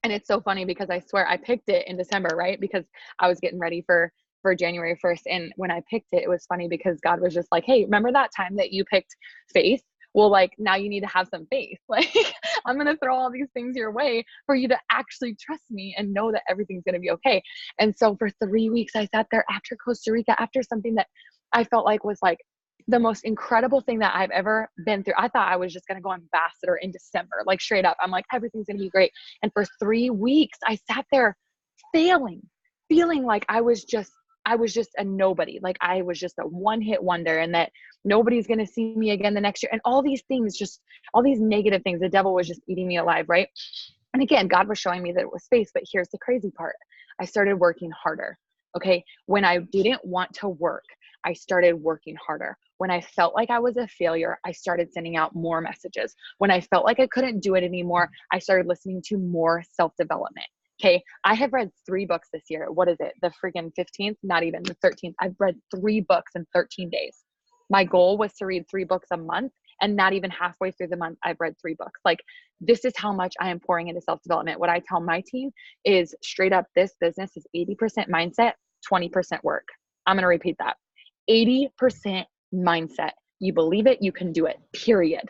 And it's so funny because I swear I picked it in December, right? Because I was getting ready for January 1st. And when I picked it, it was funny because God was just like, hey, remember that time that you picked faith? Well, like, now you need to have some faith. Like, I'm going to throw all these things your way for you to actually trust me and know that everything's going to be okay. And so for 3 weeks, I sat there after Costa Rica, after something that I felt like was like the most incredible thing that I've ever been through. I thought I was just going to go ambassador in December, like straight up. I'm like, everything's going to be great. And for 3 weeks, I sat there failing, feeling like I was just a nobody. Like, I was just a one-hit wonder and that nobody's going to see me again the next year. And all these things, just all these negative things, the devil was just eating me alive, right? And again, God was showing me that it was space, but here's the crazy part. I started working harder. Okay. When I didn't want to work, I started working harder. When I felt like I was a failure, I started sending out more messages. When I felt like I couldn't do it anymore, I started listening to more self-development. Okay, I have read 3 books this year. What is it? The freaking 15th? Not even the 13th. I've read 3 books in 13 days. My goal was to read 3 books a month, and not even halfway through the month, I've read 3 books. Like, this is how much I am pouring into self-development. What I tell my team is straight up, this business is 80% mindset, 20% work. I'm going to repeat that. 80% mindset. You believe it, you can do it, period.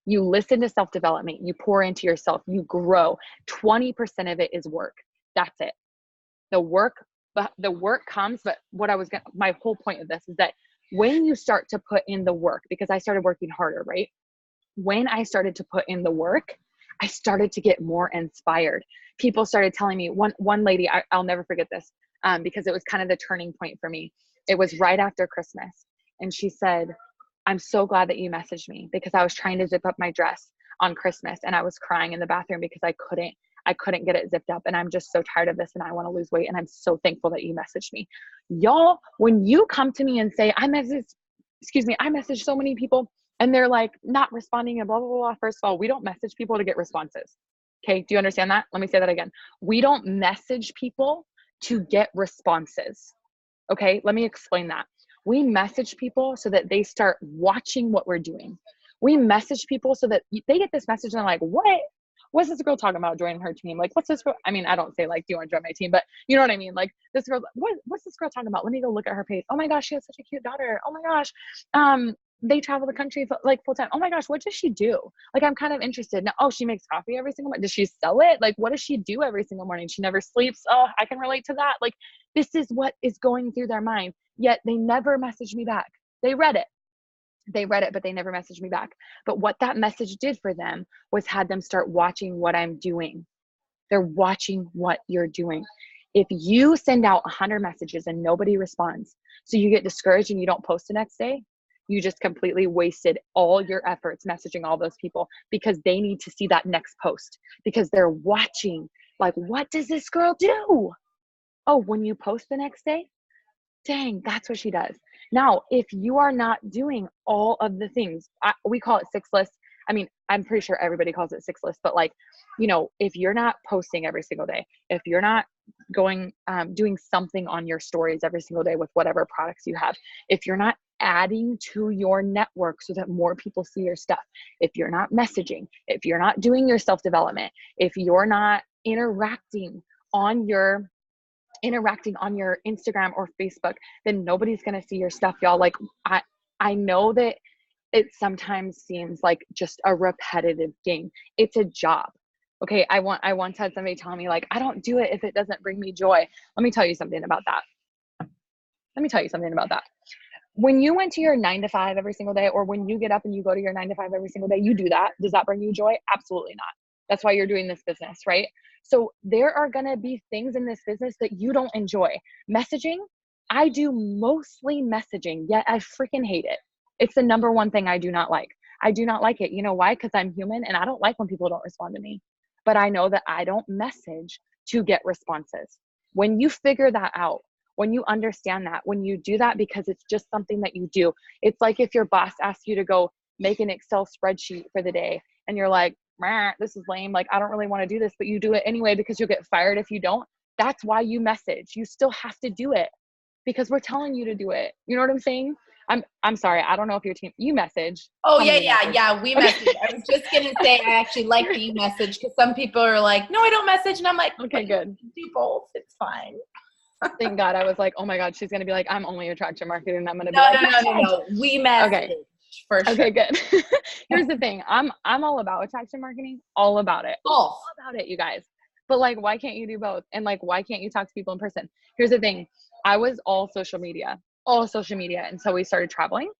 You listen to self-development, you pour into yourself, you grow. 20% of it is work. That's it. The work comes, but my whole point of this is that when you start to put in the work, because I started working harder, right? When I started to put in the work, I started to get more inspired. People started telling me, one lady, I'll never forget this, because it was kind of the turning point for me. It was right after Christmas. And she said, I'm so glad that you messaged me, because I was trying to zip up my dress on Christmas and I was crying in the bathroom because I couldn't get it zipped up, and I'm just so tired of this and I want to lose weight, and I'm so thankful that you messaged me. Y'all, when you come to me and say, I messaged so many people and they're like not responding and blah, blah, blah. First of all, we don't message people to get responses. Okay. Do you understand that? Let me say that again. We don't message people to get responses. Okay. Let me explain that. We message people so that they start watching what we're doing. We message people so that they get this message and they're like, what's this girl talking about joining her team? Like, what's this girl? I mean, I don't say like, do you want to join my team? But you know what I mean? Like, this girl, what's this girl talking about? Let me go look at her page. Oh my gosh, she has such a cute daughter. Oh my gosh. They travel the country like full time. Oh my gosh, what does she do? Like, I'm kind of interested. Now, oh, she makes coffee every single morning. Does she sell it? Like, what does she do every single morning? She never sleeps. Oh, I can relate to that. Like, this is what is going through their mind. Yet they never message me back. They read it, but they never messaged me back. But what that message did for them was had them start watching what I'm doing. They're watching what you're doing. If you send out 100 messages and nobody responds, so you get discouraged and you don't post the next day, you just completely wasted all your efforts messaging all those people, because they need to see that next post, because they're watching, like, what does this girl do? Oh, when you post the next day, dang, that's what she does. Now, if you are not doing all of the things, we call it 6 lists. I mean, I'm pretty sure everybody calls it 6 lists, but like, you know, if you're not posting every single day, if you're not going, doing something on your stories every single day with whatever products you have, if you're not adding to your network so that more people see your stuff, if you're not messaging, if you're not doing your self-development, if you're not interacting on your Instagram or Facebook, then nobody's going to see your stuff, y'all. Like, I know that it sometimes seems like just a repetitive game. It's a job. Okay. I once had somebody tell me, like, I don't do it if it doesn't bring me joy. Let me tell you something about that. When you went to your 9 to 5 every single day, or when you get up and you go to your 9 to 5 every single day, you do that. Does that bring you joy? Absolutely not. That's why you're doing this business, right? So there are going to be things in this business that you don't enjoy. Messaging, I do mostly messaging, yet I freaking hate it. It's the number one thing I do not like. I do not like it. You know why? Because I'm human and I don't like when people don't respond to me. But I know that I don't message to get responses. When you figure that out, when you understand that, when you do that because it's just something that you do, it's like if your boss asks you to go make an Excel spreadsheet for the day and you're like, this is lame. Like, I don't really want to do this, but you do it anyway because you'll get fired if you don't. That's why you message. You still have to do it because we're telling you to do it. You know what I'm saying? I'm sorry. I don't know if your team, you message. Oh yeah. We message. I was just going to say, I actually like that you message, because some people are like, no, I don't message. And I'm like, okay, good. Do both. It's fine. Thank God. I was like, oh my God, she's going to be like, I'm only attraction marketing. And I'm going to be like, no. We message. Okay. For sure. Okay, good. Here's the thing. I'm all about attraction marketing. All about it. All about it, you guys. But like, why can't you do both? And like, why can't you talk to people in person? Here's the thing. I was all social media. And so we started traveling,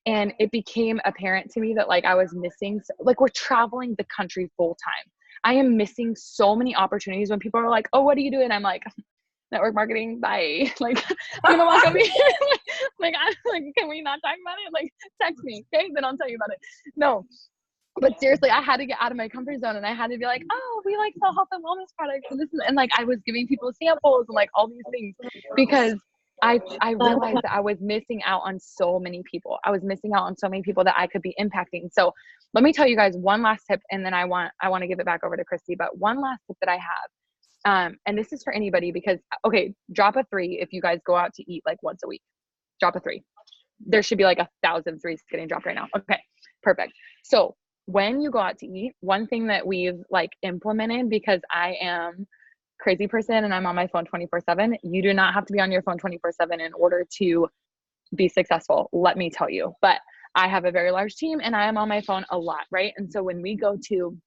and it became apparent to me that like I was missing, like, we're traveling the country full time. I am missing so many opportunities when people are like, oh, what do you do? And I'm like, network marketing, bye. Like, you know, like, can we not talk about it? Like, text me, okay? Then I'll tell you about it. No, but seriously, I had to get out of my comfort zone, and I had to be like, oh, we like sell health and wellness products, and like I was giving people samples and like all these things, because I realized that I was missing out on so many people. That I could be impacting. So let me tell you guys one last tip, and then I want to give it back over to Christy. But one last tip that I have. And this is for anybody, because, okay, drop a 3 if you guys go out to eat like once a week. Drop a 3. There should be like 1,000 3s getting dropped right now. Okay, perfect. So when you go out to eat, one thing that we've like implemented, because I am a crazy person and I'm on my phone 24/7, you do not have to be on your phone 24/7 in order to be successful, let me tell you. But I have a very large team and I am on my phone a lot, right? And so when we go to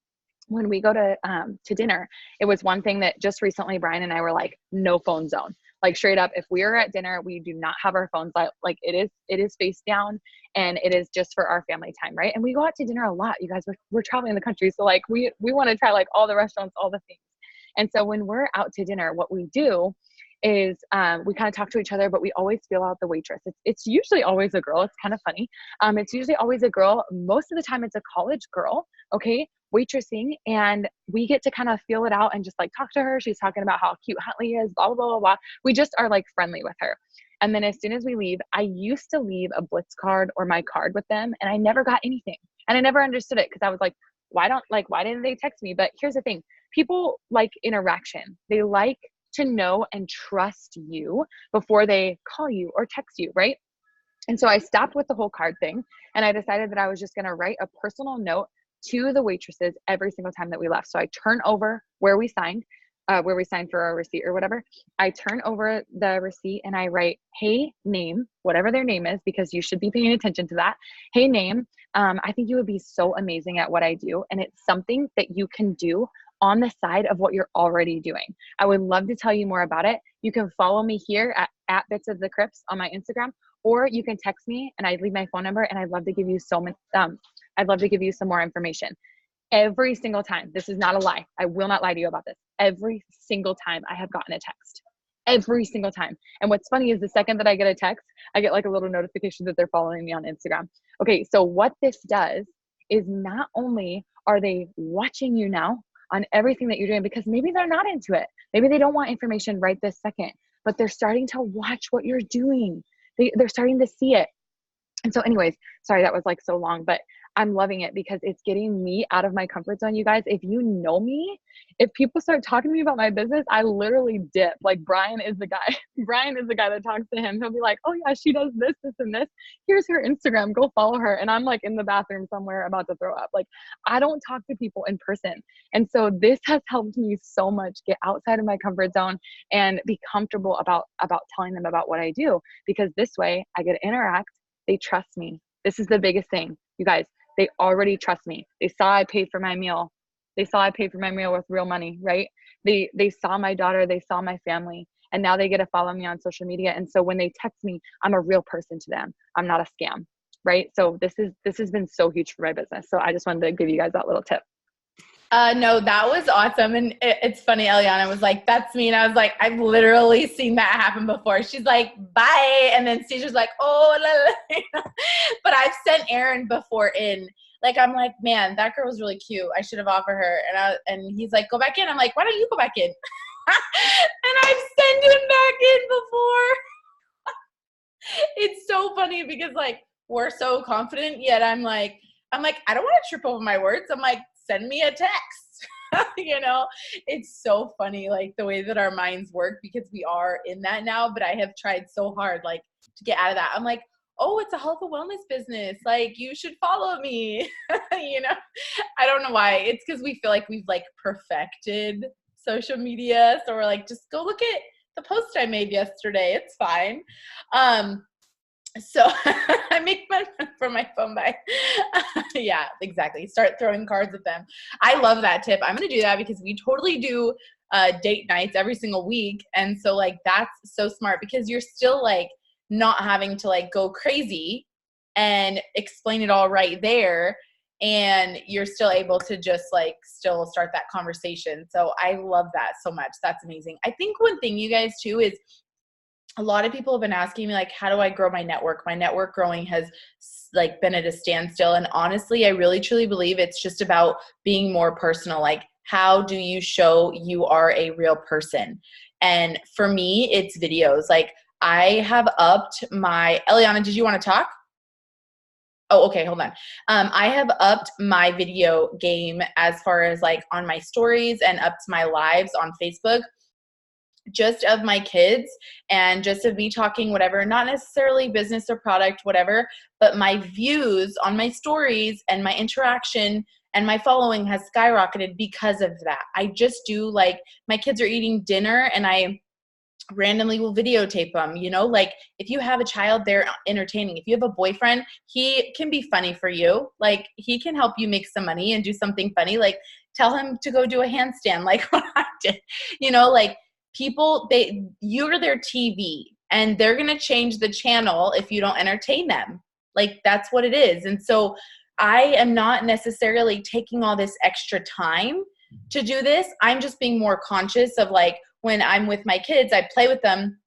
dinner, it was one thing that just recently Brian and I were like, no phone zone. Like straight up, if we're at dinner, we do not have our phones out. Like it is face down, and it is just for our family time, right? And we go out to dinner a lot. You guys, we're traveling the country, so like we want to try like all the restaurants, all the things. And so when we're out to dinner, what we do is we kind of talk to each other, but we always feel out the waitress. It's usually always a girl. It's kind of funny. It's usually always a girl. Most of the time, it's a college girl. Okay. Waitressing, and we get to kind of feel it out and just like talk to her. She's talking about how cute Huntley is, blah, blah, blah, blah, blah. We just are like friendly with her. And then as soon as we leave, I used to leave a Blitz card or my card with them, and I never got anything. And I never understood it because I was like, why didn't they text me? But here's the thing. People like interaction. They like to know and trust you before they call you or text you, right? And so I stopped with the whole card thing, and I decided that I was just going to write a personal note to the waitresses every single time that we left. So I turn over where we signed for our receipt or whatever. I turn over the receipt and I write, hey, name, whatever their name is, because you should be paying attention to that. Hey, name, I think you would be so amazing at what I do. And it's something that you can do on the side of what you're already doing. I would love to tell you more about it. You can follow me here at Bits of the Crips on my Instagram, or you can text me and I leave my phone number, and I'd love to give you I'd love to give you some more information. Every single time, this is not a lie. I will not lie to you about this. Every single time I have gotten a text. Every single time. And what's funny is the second that I get a text, I get like a little notification that they're following me on Instagram. Okay, so what this does is not only are they watching you now on everything that you're doing, because maybe they're not into it. Maybe they don't want information right this second, but they're starting to watch what you're doing. They're starting to see it. And so anyways, sorry, that was like so long, but I'm loving it because it's getting me out of my comfort zone. You guys, if you know me, if people start talking to me about my business, I literally dip. Like Brian is the guy. Brian is the guy that talks to him. He'll be like, oh yeah, she does this, this, and this. Here's her Instagram. Go follow her. And I'm like in the bathroom somewhere about to throw up. Like I don't talk to people in person. And so this has helped me so much get outside of my comfort zone and be comfortable about telling them about what I do, because this way I get to interact. They trust me. This is the biggest thing. You guys, they already trust me. They saw I paid for my meal. They saw I paid for my meal with real money, right? They saw my daughter. They saw my family. And now they get to follow me on social media. And so when they text me, I'm a real person to them. I'm not a scam, right? So this has been so huge for my business. So I just wanted to give you guys that little tip. No, that was awesome. And it's funny, Eliana was like, that's me. And I was like, I've literally seen that happen before. She's like, bye. And then Stacia's like, oh, la, la. But I've sent Aaron before in. Like, I'm like, man, that girl was really cute. I should have offered her. And he's like, go back in. I'm like, why don't you go back in? And I've sent him back in before. It's so funny because like, we're so confident, yet I'm like, I don't want to trip over my words. I'm like, send me a text. You know, it's so funny, like the way that our minds work, because we are in that now, but I have tried so hard, like to get out of that. I'm like, oh, it's a health and wellness business. Like you should follow me. You know, I don't know why. It's because we feel like we've like perfected social media. So we're like, just go look at the post I made yesterday. It's fine. So I make money from my phone by, yeah, exactly. Start throwing cards at them. I love that tip. I'm going to do that because we totally do date nights every single week. And so like, that's so smart because you're still like not having to like go crazy and explain it all right there. And you're still able to just like still start that conversation. So I love that so much. That's amazing. I think one thing, you guys, too, is a lot of people have been asking me, like, how do I grow my network? My network growing has like been at a standstill. And honestly, I really, truly believe it's just about being more personal. Like, how do you show you are a real person? And for me, it's videos. Like I have upped my, Eliana, did you want to talk? Oh, okay. Hold on. I have upped my video game as far as like on my stories and upped my lives on Facebook, just of my kids and just of me talking, whatever, not necessarily business or product, whatever, but my views on my stories and my interaction and my following has skyrocketed because of that. I just do, like, my kids are eating dinner and I randomly will videotape them, you know, like if you have a child, they're entertaining. If you have a boyfriend, he can be funny for you. Like he can help you make some money and do something funny. Like tell him to go do a handstand like what I did, you know, like people, you're their TV and they're going to change the channel if you don't entertain them. Like that's what it is. And so I am not necessarily taking all this extra time to do this. I'm just being more conscious of like, when I'm with my kids, I play with them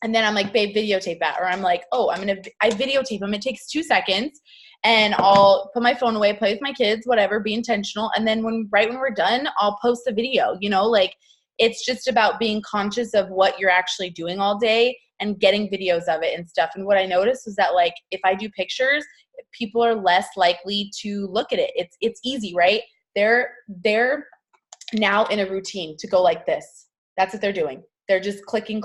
and then I'm like, babe, videotape that. Or I'm like, oh, I videotape them. It takes 2 seconds and I'll put my phone away, play with my kids, whatever, be intentional. And then right when we're done, I'll post the video, you know, like it's just about being conscious of what you're actually doing all day and getting videos of it and stuff. And what I noticed was that like, if I do pictures, people are less likely to look at it. It's easy, right? They're now in a routine to go like this. That's what they're doing. They're just clicking.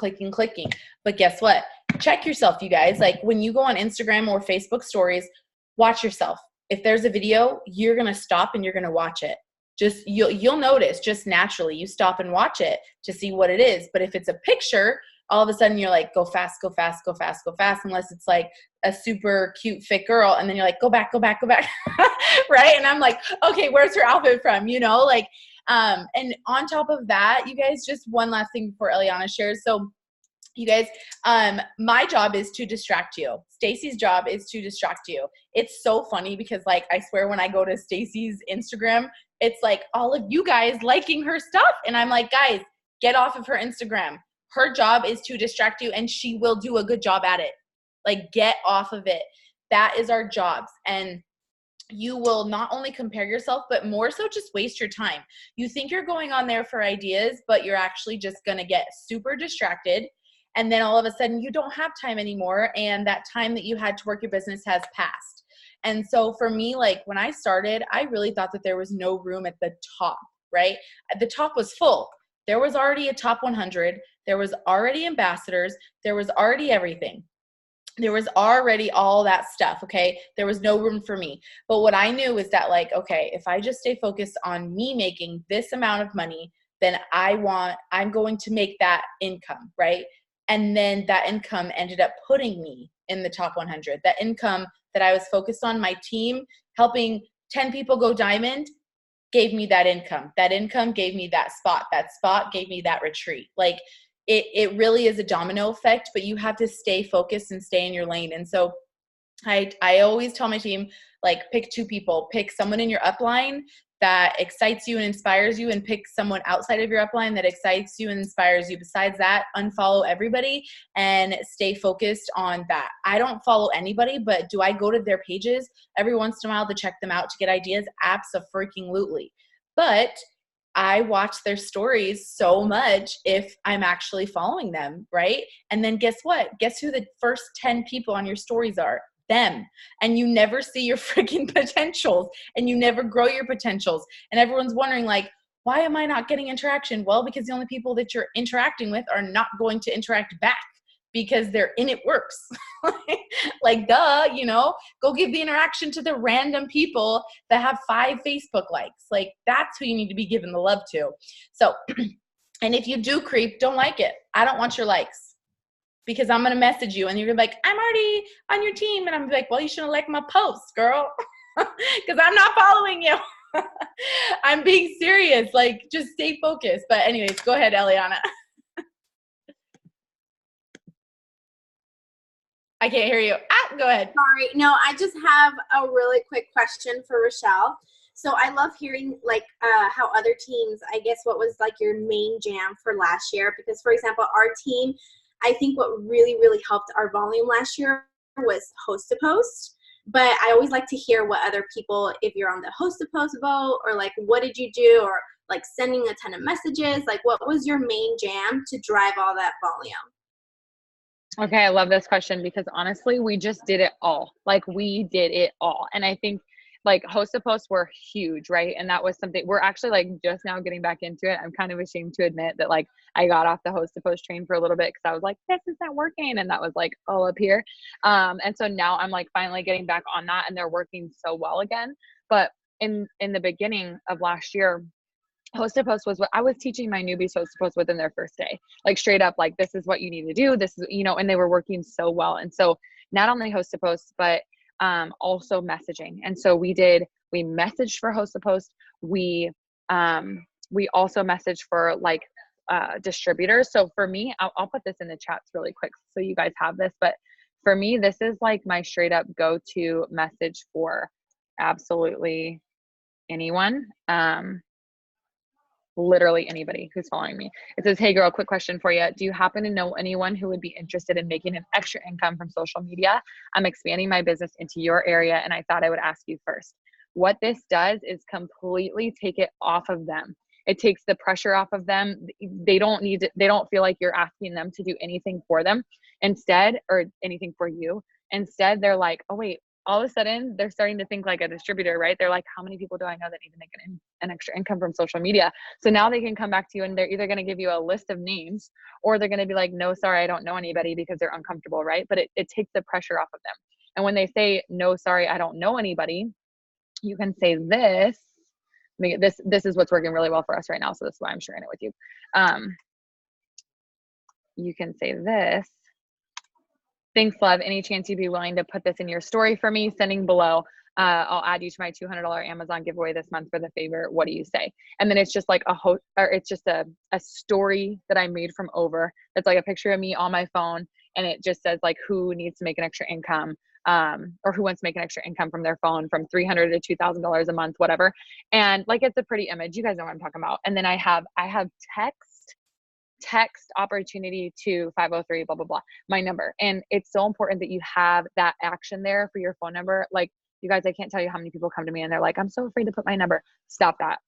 But guess what? Check yourself, you guys. Like when you go on Instagram or Facebook stories, watch yourself. If there's a video, you're going to stop and you're going to watch it. Just you'll notice just naturally you stop and watch it to see what it is. But if it's a picture, all of a sudden you're like, go fast, unless it's like a super cute fit girl. And then you're like, go back. Right. And I'm like, okay, where's her outfit from? You know, like, and on top of that, you guys, just one last thing before Eliana shares. So you guys, my job is to distract you. Stacy's job is to distract you. It's so funny because like, I swear when I go to Stacy's Instagram, it's like all of you guys liking her stuff. And I'm like, guys, get off of her Instagram. Her job is to distract you and she will do a good job at it. Like get off of it. That is our jobs. And you will not only compare yourself, but more so just waste your time. You think you're going on there for ideas, but you're actually just going to get super distracted. And then all of a sudden you don't have time anymore. And that time that you had to work your business has passed. And so for me, like when I started, I really thought that there was no room at the top, right? The top was full. There was already a top 100. There was already ambassadors. There was already everything. There was already all that stuff, okay? There was no room for me. But what I knew is that like, okay, if I just stay focused on me making this amount of money, then I'm going to make that income, right? And then that income ended up putting me in the top 100. That income that I was focused on, my team, helping 10 people go diamond, gave me that income. That income gave me that spot. That spot gave me that retreat. Like it really is a domino effect, but you have to stay focused and stay in your lane. And so I always tell my team, like pick 2 people, pick someone in your upline that excites you and inspires you, and pick someone outside of your upline that excites you and inspires you. Besides that, unfollow everybody and stay focused on that. I don't follow anybody, but do I go to their pages every once in a while to check them out to get ideas? Abso-freaking-lutely. But I watch their stories so much if I'm actually following them, right? And then guess what? Guess who the first 10 people on your stories are? Them. And you never see your freaking potentials and you never grow your potentials. And everyone's wondering like, why am I not getting interaction? Well, because the only people that you're interacting with are not going to interact back because they're in it works. Like, duh, you know, go give the interaction to the random people that have 5 Facebook likes. Like, that's who you need to be giving the love to. So, and if you do creep, don't like it. I don't want your likes because I'm going to message you and you're like, I'm already on your team. And I'm like, well, you shouldn't like my posts, girl, because I'm not following you. I'm being serious. Like, just stay focused. But anyways, go ahead, Eliana. I can't hear you. Go ahead. Sorry. No, I just have a really quick question for Rachelle. So I love hearing like how other teams, I guess what was like your main jam for last year? Because for example, our team, I think what really, really helped our volume last year was host to post. But I always like to hear what other people, if you're on the host to post vote, or like what did you do, or like sending a ton of messages, like what was your main jam to drive all that volume? Okay, I love this question because honestly, we just did it all. Like we did it all. And I think like host to posts were huge, right? And that was something we're actually like just now getting back into it. I'm kind of ashamed to admit that like I got off the host to post train for a little bit because I was like, this is not working. And that was like all up here. And so now I'm like finally getting back on that and they're working so well again. But in the beginning of last year, host a post was what I was teaching my newbies host a post within their first day, like straight up, like, this is what you need to do. This is, you know, and they were working so well. And so not only host a post, but also messaging. And so we messaged for host a post. We also messaged for like distributors. So for me, I'll put this in the chats really quick so you guys have this, but for me, this is like my straight up go-to message for absolutely anyone. Literally anybody who's following me. It says, hey girl, quick question for you. Do you happen to know anyone who would be interested in making an extra income from social media? I'm expanding my business into your area and I thought I would ask you first. What this does is completely take it off of them. It takes the pressure off of them. They don't feel like you're asking them to do anything for them instead, or anything for you. Instead, they're like, oh wait, all of a sudden they're starting to think like a distributor, right? They're like, how many people do I know that need to make an extra income from social media? So now they can come back to you and they're either going to give you a list of names, or they're going to be like, no, sorry, I don't know anybody, because they're uncomfortable, right? But it takes the pressure off of them. And when they say, no, sorry, I don't know anybody, you can say this. This is what's working really well for us right now. So that's why I'm sharing it with you. You can say this. Thanks, love. Any chance you'd be willing to put this in your story for me? Sending below. I'll add you to my $200 Amazon giveaway this month for the favor. What do you say? And then it's just like it's just a story that I made from Over. It's like a picture of me on my phone. And it just says like, who needs to make an extra income, or who wants to make an extra income from their phone from $300 to $2,000 a month, whatever. And like, it's a pretty image. You guys know what I'm talking about. And then I have text opportunity to 503 blah blah blah, my number. And it's so important that you have that action there for your phone number. Like, you guys, I can't tell you how many people come to me and they're like, I'm so afraid to put my number. Stop that.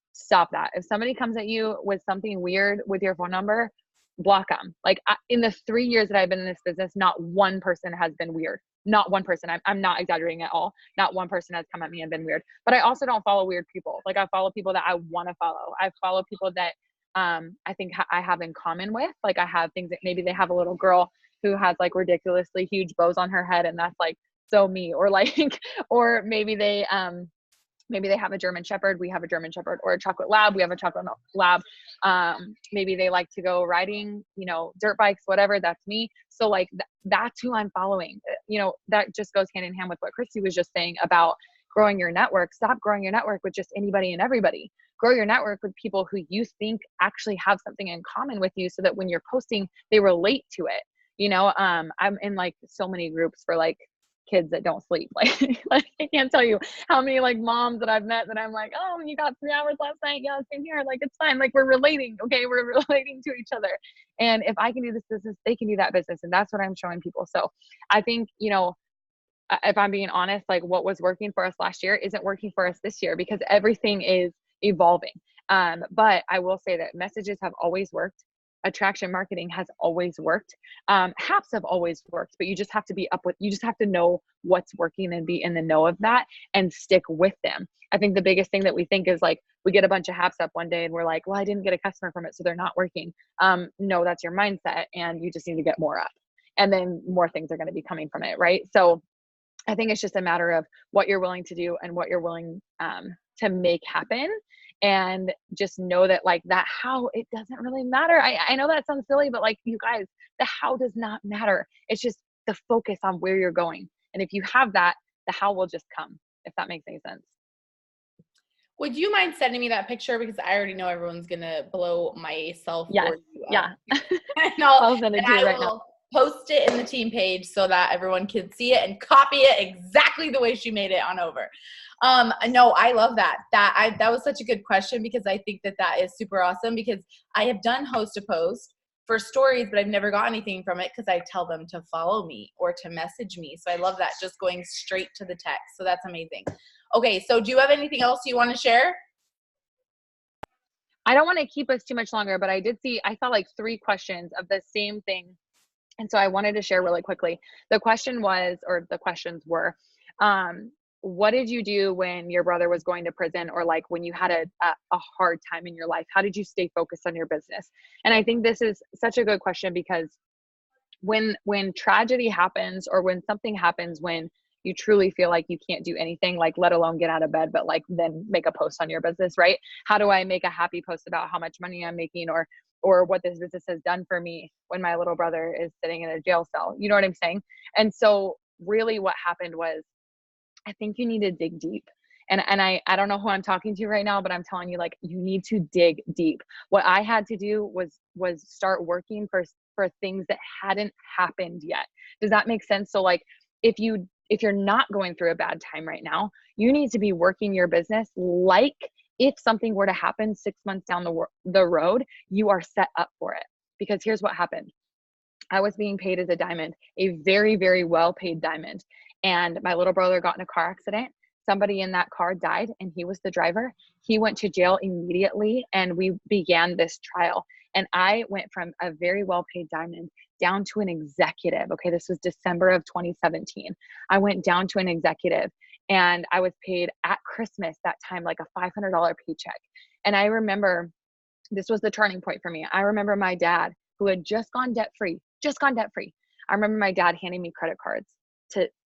If somebody comes at you with something weird with your phone number, block them. Like, in the 3 years that I've been in this business, not one person has been weird. Not one person. I'm not exaggerating at all. Not one person has come at me and been weird. But I also don't follow weird people. Like, I follow people that I want to follow. I follow people that I think I have in common with. Like, I have things that maybe they have a little girl who has like ridiculously huge bows on her head, and that's like so me. Or like, or maybe they have a German Shepherd. We have a German Shepherd. Or a chocolate lab. We have a chocolate lab. Maybe they like to go riding, dirt bikes, whatever. That's me. So like that's who I'm following. That just goes hand in hand with what Christy was just saying about growing your network. Stop growing your network with just anybody and everybody. Grow your network with people who you think actually have something in common with you, so that when you're posting, they relate to it. I'm in like so many groups for like kids that don't sleep. Like I can't tell you how many like moms that I've met that I'm like, oh, you got 3 hours last night. Yeah, same here. Like, it's fine. Like, we're relating. Okay. We're relating to each other. And if I can do this business, they can do that business. And that's what I'm showing people. So I think, if I'm being honest, like what was working for us last year isn't working for us this year, because everything is evolving. But I will say that messages have always worked. Attraction marketing has always worked. Haps have always worked, but you just have to know what's working and be in the know of that and stick with them. I think the biggest thing that we think is like, we get a bunch of haps up one day and we're like, well, I didn't get a customer from it, so they're not working. No, that's your mindset, and you just need to get more up, and then more things are going to be coming from it. Right. So I think it's just a matter of what you're willing to do and what you're willing to make happen. And just know that like that how, it doesn't really matter. I know that sounds silly, but like, you guys, the how does not matter. It's just the focus on where you're going. And if you have that, the how will just come, if that makes any sense. Would you mind sending me that picture? Because I already know everyone's going to blow myself. Yes. For you up. Yeah. I'll send it to you right now. Post it in the team page so that everyone can see it and copy it exactly the way she made it on Over. No, I love that. That was such a good question, because I think that is super awesome, because I have done host a post for stories, but I've never got anything from it because I tell them to follow me or to message me. So I love that, just going straight to the text. So that's amazing. Okay. So do you have anything else you want to share? I don't want to keep us too much longer, but I saw like 3 questions of the same thing. And so I wanted to share really quickly. The questions were, what did you do when your brother was going to prison, or like when you had a hard time in your life? How did you stay focused on your business? And I think this is such a good question, because when tragedy happens, or when something happens, when you truly feel like you can't do anything, like let alone get out of bed, but like then make a post on your business, right? How do I make a happy post about how much money I'm making or what this business has done for me when my little brother is sitting in a jail cell? You know what I'm saying? And so really what happened was, I think you need to dig deep. And I don't know who I'm talking to right now, but I'm telling you, like, you need to dig deep. What I had to do was start working for things that hadn't happened yet. Does that make sense? So like, if you're not going through a bad time right now, you need to be working your business like if something were to happen 6 months down the road, you are set up for it. Because here's what happened. I was being paid as a diamond, a very, very well paid diamond. And my little brother got in a car accident. Somebody in that car died and he was the driver. He went to jail immediately and we began this trial. And I went from a very well paid diamond down to an executive. Okay, this was December of 2017. I went down to an executive and I was paid at Christmas that time, like a $500 paycheck. And I remember this was the turning point for me. I remember my dad, who had just gone debt free. I remember my dad handing me credit cards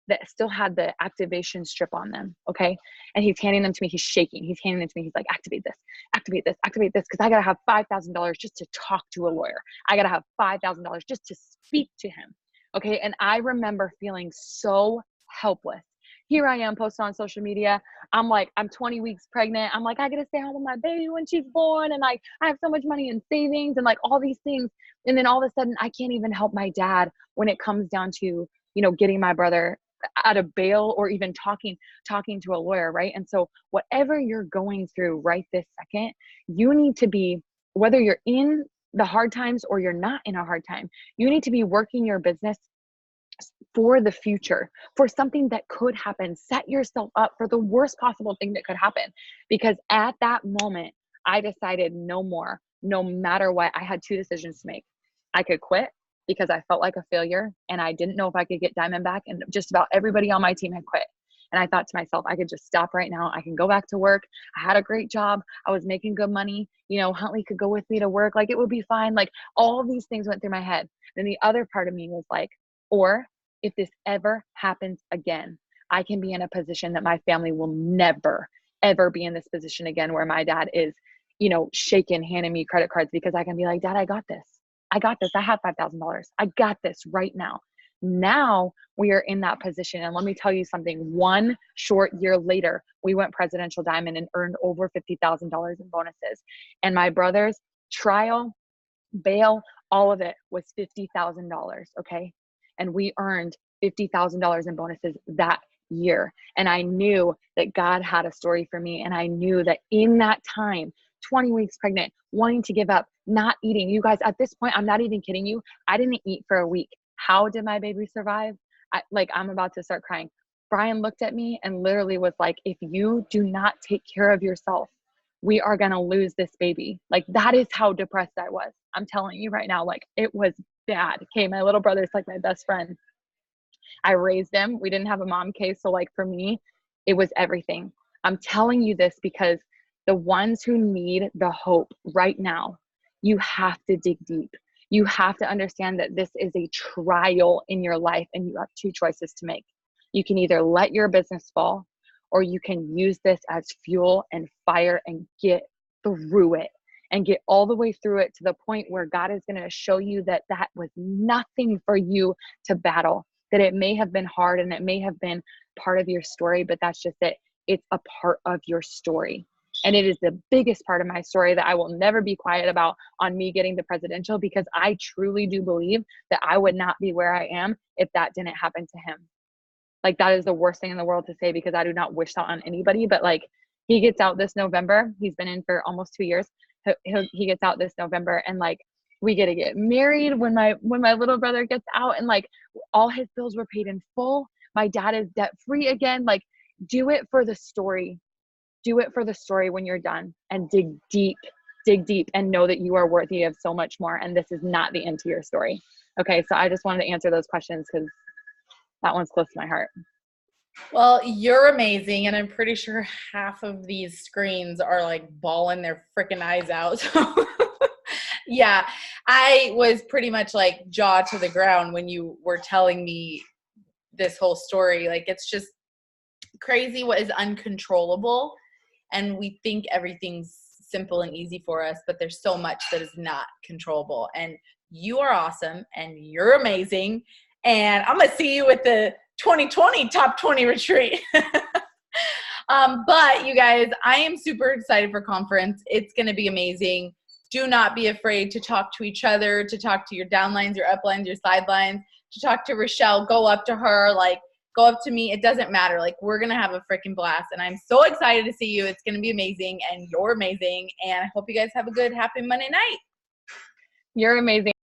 that still had the activation strip on them. Okay. And he's handing them to me. He's shaking. He's handing them to me. He's like, activate this. Cause I got to have $5,000 just to talk to a lawyer. I got to have $5,000 just to speak to him. Okay. And I remember feeling so helpless. Here I am posting on social media. I'm like, I'm 20 weeks pregnant. I'm like, I got to stay home with my baby when she's born. And like, I have so much money in savings and like all these things. And then all of a sudden I can't even help my dad when it comes down to, getting my brother out of bail or even talking to a lawyer. Right. And so whatever you're going through right this second, you need to be, whether you're in the hard times or you're not in a hard time, you need to be working your business for the future, for something that could happen. Set yourself up for the worst possible thing that could happen. Because at that moment, I decided no more, no matter what. I had two decisions to make. I could quit because I felt like a failure and I didn't know if I could get Diamond back, and just about everybody on my team had quit. And I thought to myself, I could just stop right now. I can go back to work. I had a great job. I was making good money. Huntley could go with me to work. Like, it would be fine. Like, all these things went through my head. Then the other part of me was like, or if this ever happens again, I can be in a position that my family will never, ever be in this position again, where my dad is, shaking, handing me credit cards, because I can be like, Dad, I got this. I have $5,000. I got this right now. Now we are in that position. And let me tell you something, 1 short year later, we went presidential diamond and earned over $50,000 in bonuses. And my brother's trial, bail, all of it was $50,000. Okay. And we earned $50,000 in bonuses that year. And I knew that God had a story for me. And I knew that in that time, 20 weeks pregnant, wanting to give up, not eating. You guys, at this point, I'm not even kidding you. I didn't eat for a week. How did my baby survive? I'm about to start crying. Brian looked at me and literally was like, if you do not take care of yourself, we are going to lose this baby. Like, that is how depressed I was. I'm telling you right now, like, it was bad. Okay. My little brother's like my best friend. I raised him. We didn't have a mom case. So like, for me, it was everything. I'm telling you this because the ones who need the hope right now, you have to dig deep. You have to understand that this is a trial in your life and you have two choices to make. You can either let your business fall, or you can use this as fuel and fire and get through it and get all the way through it to the point where God is going to show you that that was nothing for you to battle, that it may have been hard and it may have been part of your story, but that's just it. It's a part of your story. And it is the biggest part of my story that I will never be quiet about on me getting the presidential, because I truly do believe that I would not be where I am if that didn't happen to him. Like, that is the worst thing in the world to say, because I do not wish that on anybody, but like, he gets out this November. He's been in for almost 2 years. He gets out this November, and like, we get to get married when my little brother gets out, and like, all his bills were paid in full. My dad is debt free again. Like, do it for the story. Do it for the story when you're done, and dig deep, and know that you are worthy of so much more. And this is not the end to your story. Okay. So I just wanted to answer those questions because that one's close to my heart. Well, you're amazing. And I'm pretty sure half of these screens are like bawling their freaking eyes out. So yeah, I was pretty much like jaw to the ground when you were telling me this whole story. Like, it's just crazy what is uncontrollable. And we think everything's simple and easy for us, but there's so much that is not controllable. And you are awesome and you're amazing. And I'm going to see you at the 2020 Top 20 retreat. But you guys, I am super excited for conference. It's going to be amazing. Do not be afraid to talk to each other, to talk to your downlines, your uplines, your sidelines, to talk to Rachelle. Go up to her, like, go up to me. It doesn't matter. Like, we're going to have a freaking blast. And I'm so excited to see you. It's going to be amazing. And you're amazing. And I hope you guys have a good, happy Monday night. You're amazing.